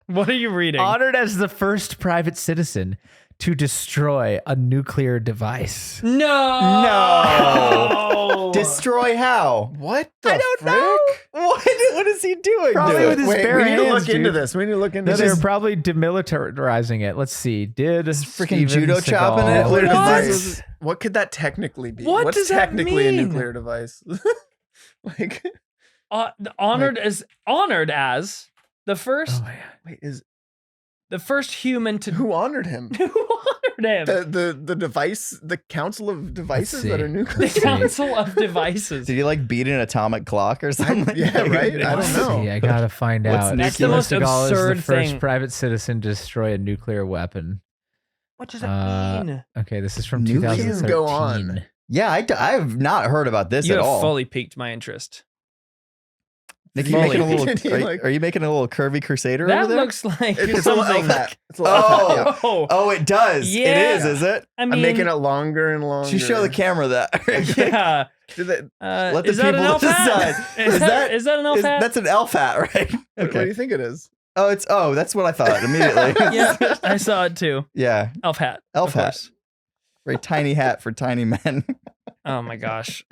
What are you reading? Honored as the first private citizen to destroy a nuclear device. No. Destroy how? What the I don't frick? know. What is he doing? Probably dude? with his Wait, bare we need to hands, look into dude. this. We need to look into No, this. they're probably demilitarizing it. Let's see. Did freaking Steven judo chopping Seagal- it? Nuclear What? device. What could that technically be? What What's does that technically mean? a nuclear device? Like, Honored as the first Oh, yeah. wait, is the first human to who honored him? who honored him. The device, the council of devices that see. are nuclear. The Council of Devices. Did he like beat an atomic clock or something? yeah, right? I don't know. See, I gotta find What's out. That's the most Steven Seagal is absurd the first thing. private citizen to destroy a nuclear weapon. What does that mean? Okay, this is from Nuclear? 2013. Go on. Yeah, I've not heard about this You at have all. fully piqued my interest. Nick, Fully. you making a little, Did he, are you making a little curvy crusader That over there? looks like It's a little something. LFAT. It's a little LFAT, yeah. Oh, Oh, it does. Yeah. It is it? I mean, I'm making it longer and longer. You show the camera that. yeah. Did they- Let the is that an people elf decide. hat? Is that- is that an elf hat? That's an elf hat, right? What do you think it is? Oh, that's what I thought immediately. Yeah, I saw it too. Yeah, Elf hat. elf of hat. course. Very tiny hat for tiny men. Oh my gosh.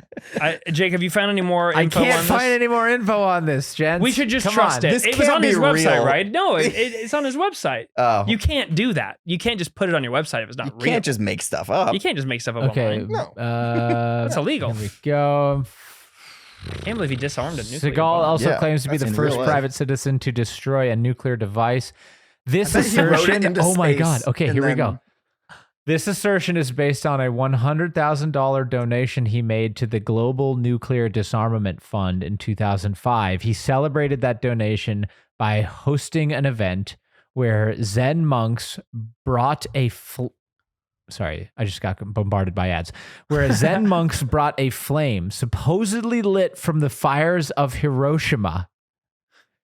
Jake, have you found any more I info on can't this? find any more info on this, Jen. We should just Come trust on. it. This It was can't on his be website, real. right? No, it's on his website. Oh, You can't do that. You can't just put it on your website if it's not you real. can't just make stuff up. You can't just make stuff up Okay. online. No. It's illegal. Here we go. I can't believe he disarmed a nuclear Seagal bomb. also Yeah, claims to be that's the in first real life. private citizen to destroy a nuclear device. This I bet he wrote it assertion, into oh my space God. Okay, and here we then- go. This assertion is based on a $100,000 donation he made to the Global Nuclear Disarmament Fund in 2005. He celebrated that donation by hosting an event where Zen monks brought Sorry, I just got bombarded by ads. Where Zen monks brought a flame supposedly lit from the fires of Hiroshima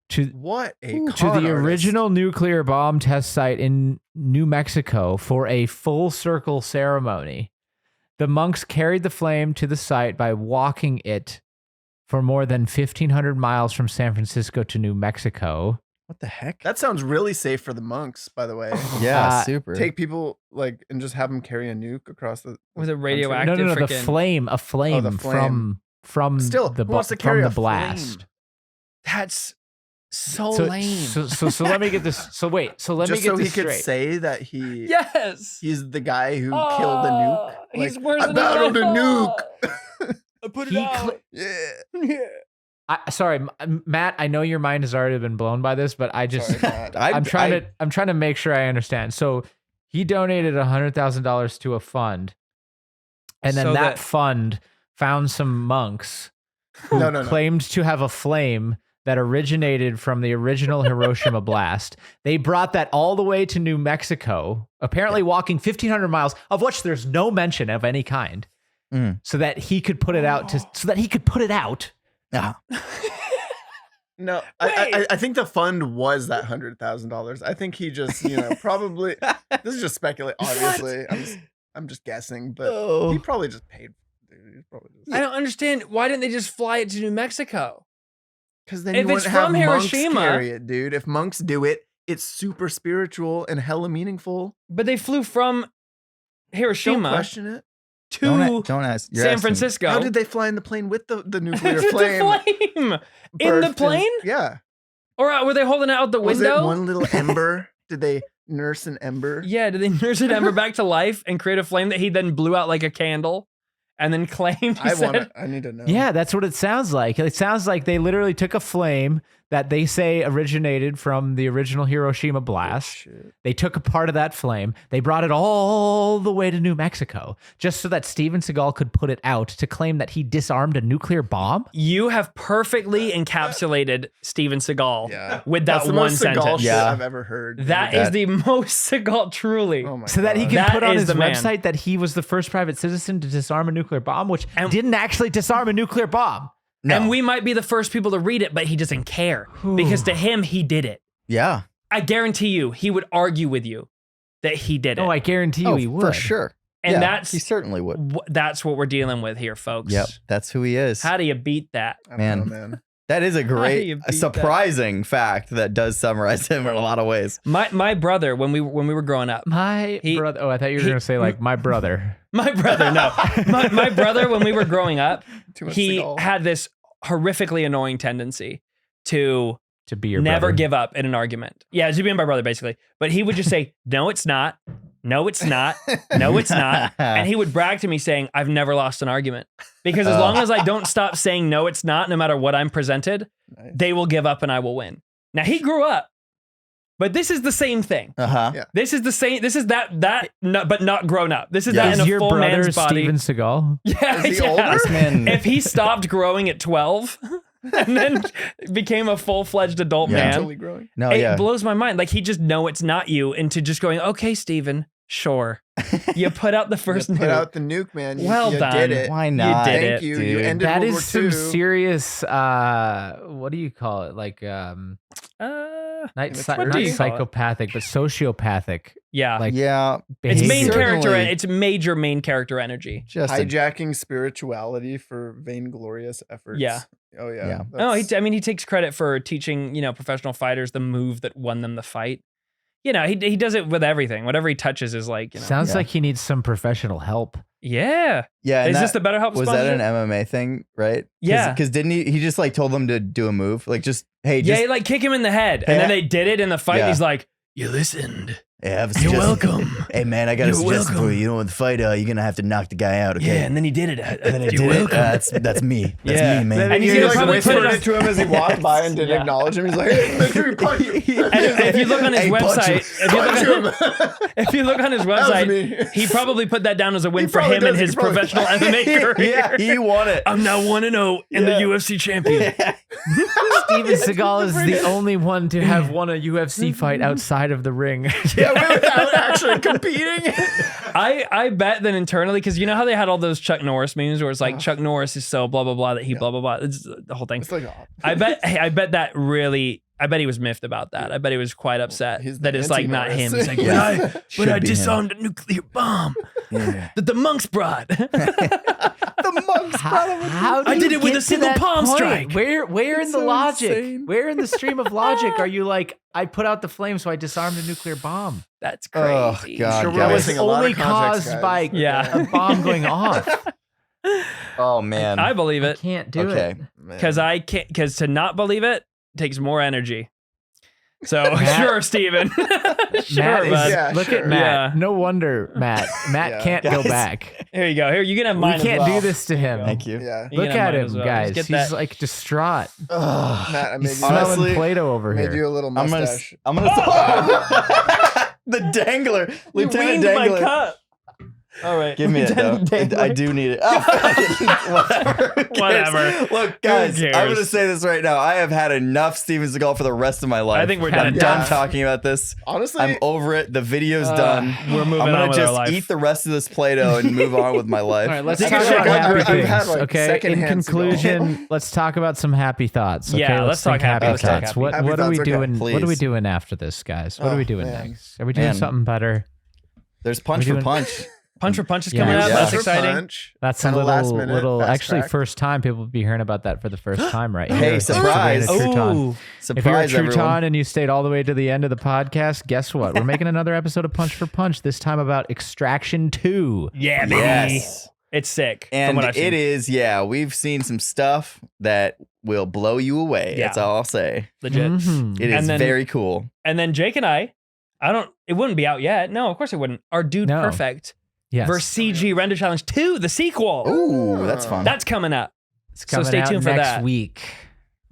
to the original nuclear bomb test site in New Mexico for a full circle ceremony. The monks carried the flame to the site by walking it for more than 1,500 miles from San Francisco to New Mexico. What the heck? That sounds really safe for the monks, by the way. Yeah, super. Take people and just have them carry a nuke across the with a radioactive. No, the flame, a flame, from still the wants to carry from the blast. Flame? That's so lame. So let me get this. So wait. So let me get this straight. So he could say that he's the guy who killed the nuke. I battled a nuke. I put it out. Yeah. Sorry, Matt. I know your mind has already been blown by this, but I'm trying to make sure I understand. So he donated $100,000 to a fund, and then that fund found some monks who claimed to have a flame that originated from the original Hiroshima blast. They brought that all the way to New Mexico, apparently walking 1,500 miles, of which there's no mention of any kind, so that he could put it out. Yeah. No, I think the fund was that $100,000. I think he just, probably. This is just speculate. Obviously, I'm just guessing, but he probably just paid. Dude, I don't understand. Why didn't they just fly it to New Mexico? Because then you wouldn't have monks carry it, dude. If monks do it, it's super spiritual and hella meaningful. But they flew from Hiroshima. Don't question it. To don't ask. San Francisco. How did they fly in the plane with the nuclear flame? The flame in the plane? Yeah. Or were they holding it out the window? Was it one little ember? Did they nurse an ember? Yeah, did they nurse an ember back to life and create a flame that he then blew out like a candle and then claimed I need to know. Yeah, that's what it sounds like. It sounds like they literally took a flame that they say originated from the original Hiroshima blast. They took a part of that flame. They brought it all the way to New Mexico just so that Steven Seagal could put it out to claim that he disarmed a nuclear bomb. You have perfectly encapsulated Steven Seagal with that one one sentence. sentence. Yeah, I've ever heard. That is the most Seagal, truly. Oh my so that he could put on his website that he was the first private citizen to disarm a nuclear bomb, which didn't actually disarm a nuclear bomb. No. And we might be the first people to read it, but he doesn't care because to him, he did it. Yeah. I guarantee you, he would argue with you that he did it. Oh, I guarantee you he would. For sure. And he certainly would. That's what we're dealing with here, folks. Yep. That's who he is. How do you beat that? Man. That is a surprising fact that does summarize him in a lot of ways. My brother, when we were growing up, brother. Oh, I thought you were going to say my brother. My brother, no. my brother, when we were growing up, he had this horrifically annoying tendency to be your never brother. Give up in an argument. Yeah, to be my brother, basically. But he would just say, no, it's not. No, it's not. No, it's not. And he would brag to me saying, I've never lost an argument. Because as long as I don't stop saying, no, it's not, no matter what I'm presented, they will give up and I will win. Now, he grew up. But this is the same thing. Yeah. This is the same. This is that, but not grown up. This is that in a full man's body. Steven Seagal? Yeah. Is he older? If he stopped growing at 12 and then became a full-fledged adult man, totally growing. It blows my mind. Like he just it's not you, into just going, okay, Steven, sure. You put out the first nuke. Put out the nuke, man. You did it. Why not? You did Thank you. Dude. You ended That World War is some II. serious. What do you call it? Like not psychopathic, but sociopathic. Yeah. Like It's main Certainly. character. It's major main character energy. Just hijacking spirituality for vainglorious efforts. Yeah. Oh yeah. No, he takes credit for teaching, professional fighters the move that won them the fight. He does it with everything. Whatever he touches is like, Sounds like he needs some professional help. Yeah. Yeah. Is this the BetterHelp Was sponsor? that an MMA thing, right? Yeah. Because didn't he just like told them to do a move? Like just, hey, he like kick him in the head. And then they did it in the fight. Yeah. And he's like, you listened. Yeah, You're welcome. Hey man, I got a suggestion for you. You know, in the fight, you're gonna have to knock the guy out. Okay. Yeah, and then he did it. And then he did it. That's me. That's me, man. And he like whispered it to him as he walked by and didn't acknowledge him. He's like, hey, make sure you punch him. And if you look on his website, if you look on his website, he probably put that down as a win for him in his professional MMA career. Yeah, he won it. I'm now 1-0 and the UFC champion. Steven Seagal is the only one to have won a UFC fight outside of the ring. Yeah, without actually competing. I bet that internally, because you know how they had all those Chuck Norris memes where it's like Chuck Norris is so blah blah blah that he blah blah blah. It's the whole thing. It's like, I bet that really. I bet he was miffed about that. I bet he was quite upset that it's like not him. He's like, but I disarmed a nuclear bomb that the monks brought. The monks brought him. How do I did you it with get a to single that palm point? strike. Where in the so logic? insane. Where in the stream of logic are you like, I put out the flame, so I disarmed a nuclear bomb? That's crazy. Oh God, Sure, we're That was missing a lot only of context, caused guys. by Yeah. a bomb going off. Oh man. I believe I it can't do it. because to not believe it takes more energy. So Matt- sure, Steven. Sure, Matt is, bud. look sure. at Matt. Yeah. No wonder Matt can't go Guys. back. Here you go. Here you can have mine. We can't as well. do this to him. Thank you. Yeah. You Look can have at mine him, as well. guys. Just He's get that. like distraught. Matt, I made He's you, smelling Honestly, Plato over made here. you a little I'm mustache. gonna the dangler, Lieutenant Weaned my Dangler. cup. All right. Give me it though. I do need it. Oh, whatever. Who cares? Whatever. Look, guys, Who I'm cares? gonna say this right now. I have had enough Steven Seagal for the rest of my life. I think we're I'm done. done Yeah. talking about this. Honestly, I'm over it. The video's done. We're moving I'm on gonna with our just life. eat the rest of this Play-Doh and move on with my life. All right, let's Take talk a about shot. happy I've things. had, like, Okay, in secondhand conclusion, let's talk about some happy thoughts. Okay? Yeah, let's talk think happy. Let's talk thoughts. happy. What Happy are we thoughts, okay. doing? What are we Please. doing after this, guys? What are we doing man. next? Are we doing Man. something better? There's punch We're for doing- punch. Punch for Punch is Yeah. coming up. Yeah. That's For exciting. punch, That's a kinda last minute, little. fast Actually, track. first time people will be hearing about that for the first time, right? Hey, here. surprise. If you're a Crouton. Ooh. If you're a Surprise, everyone. Crouton and you stayed all the way to the end of the podcast, guess what? We're making another episode of Punch for Punch. This time about Extraction 2. Yeah, baby. Yes. It's sick. from And what I've seen. it is, yeah, we've seen some stuff that will blow you away. Yeah. That's all I'll say. legit. Mhm. It is And then- very cool. And then Jake and it wouldn't be out yet. No, of course it wouldn't. Our Dude No. Perfect Yes. versus CG Render Challenge 2, the sequel. Ooh, that's fun. That's coming up. It's So coming stay out tuned for next that. week.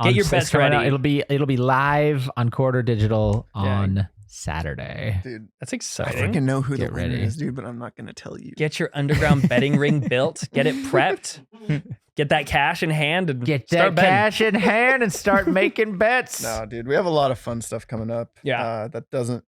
Get your it's bets coming out- ready. It'll be live on Corridor Digital on Saturday. dude. That's I exciting. freaking know who Get the winner ready. is, dude, but I'm not gonna tell you. Get your underground betting ring built. Get it prepped. Get that cash in hand and Get start that betting. cash in hand and start making bets. No, dude, we have a lot of fun stuff coming up. Yeah. That doesn't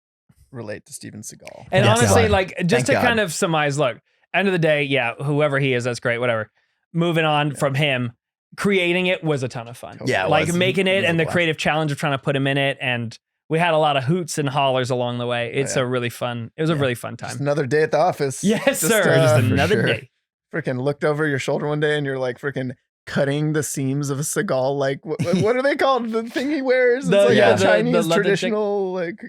relate to Steven Seagal. And Yes, honestly, God. like just Thank to God. kind of surmise, look, end of the day, yeah, whoever he is, that's great, whatever. Moving on from him, creating it was a ton of fun. Yeah, it like was. making It it was and a the blast. creative challenge of trying to put him in it, and we had a lot of hoots and hollers along the way. It's yeah. a really fun. It was a really fun Just time. another day at the office. Yes, sir. Just another sure. day. Freaking looked over your shoulder one day and you're like freaking cutting the seams of a Seagal. Like, what are they called? The thing he wears? It's The- like yeah, a Chinese the leather traditional, like,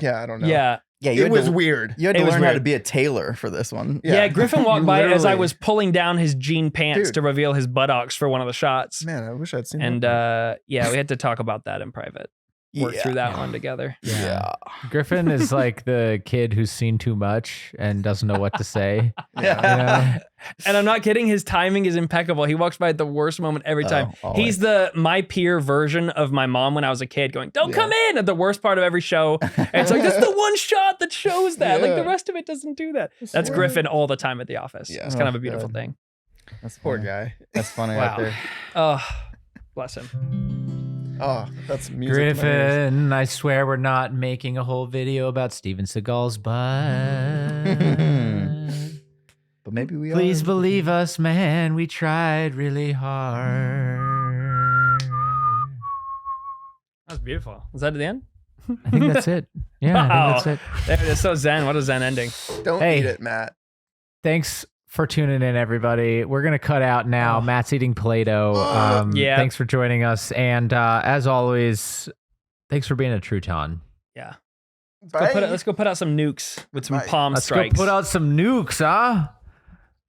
I don't know. Yeah. Yeah, you It had was to, weird. You had It to was learn how weird. to be a tailor for this one. Yeah. Griffin walked by as I Literally. was pulling down his jean pants Dude. to reveal his buttocks for one of the shots. Man, I wish I'd seen And that. yeah, we had to talk about that in private. Work through that one together. Yeah. Griffin is like the kid who's seen too much and doesn't know what to say. Yeah. And I'm not kidding, his timing is impeccable. He walks by at the worst moment every time. always. He's the my peer version of my mom when I was a kid going, "Don't Yeah. come in" at the worst part of every show. And it's like, that's the one shot that shows that. Like the Yeah. rest of it doesn't do that. That's swear. Griffin all the time at the office. Yeah. It's kind of a Oh, beautiful God. thing. That's Poor funny. guy. That's funny Wow. out there. Oh, bless him. Oh, that's music. to my ears. Griffin, I swear we're not making a whole video about Steven Seagal's butt. But maybe we Please are. believe us, man. We tried really hard. That was beautiful. Is that at the end? I think that's it. Yeah, I Wow. think that's it. There it is. So zen. What a zen ending. Don't Hey. eat it, Matt. Thanks for tuning in, everybody. We're going to cut out now. Oh. Matt's eating Play-Doh. Yeah. Thanks for joining us. And as always, thanks for being a Crouton. Yeah. Bye. Let's go put out some nukes with some Bye. palm Let's strikes. go put out some nukes, huh?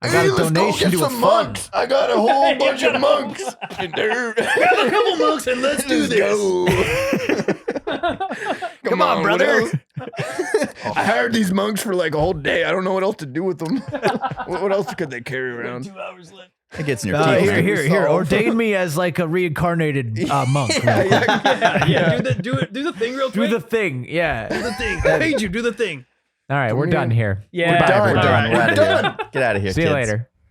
I got a let's go donation get to a some fund. monks. I got a whole bunch of monks. Dude. Grab a couple monks and let's do Let's this. go. Come on, brother. I hired these monks for like a whole day. I don't know what else to do with them. What else could they carry around? 2 hours left. It gets in your teeth. Here. Ordain me as like a reincarnated monk. Yeah. Do the thing real quick. Do the thing. Yeah. Do the thing. I paid you. Do the thing. All right, we're done here. Yeah. We're done. We're done. Get out of here. See you later.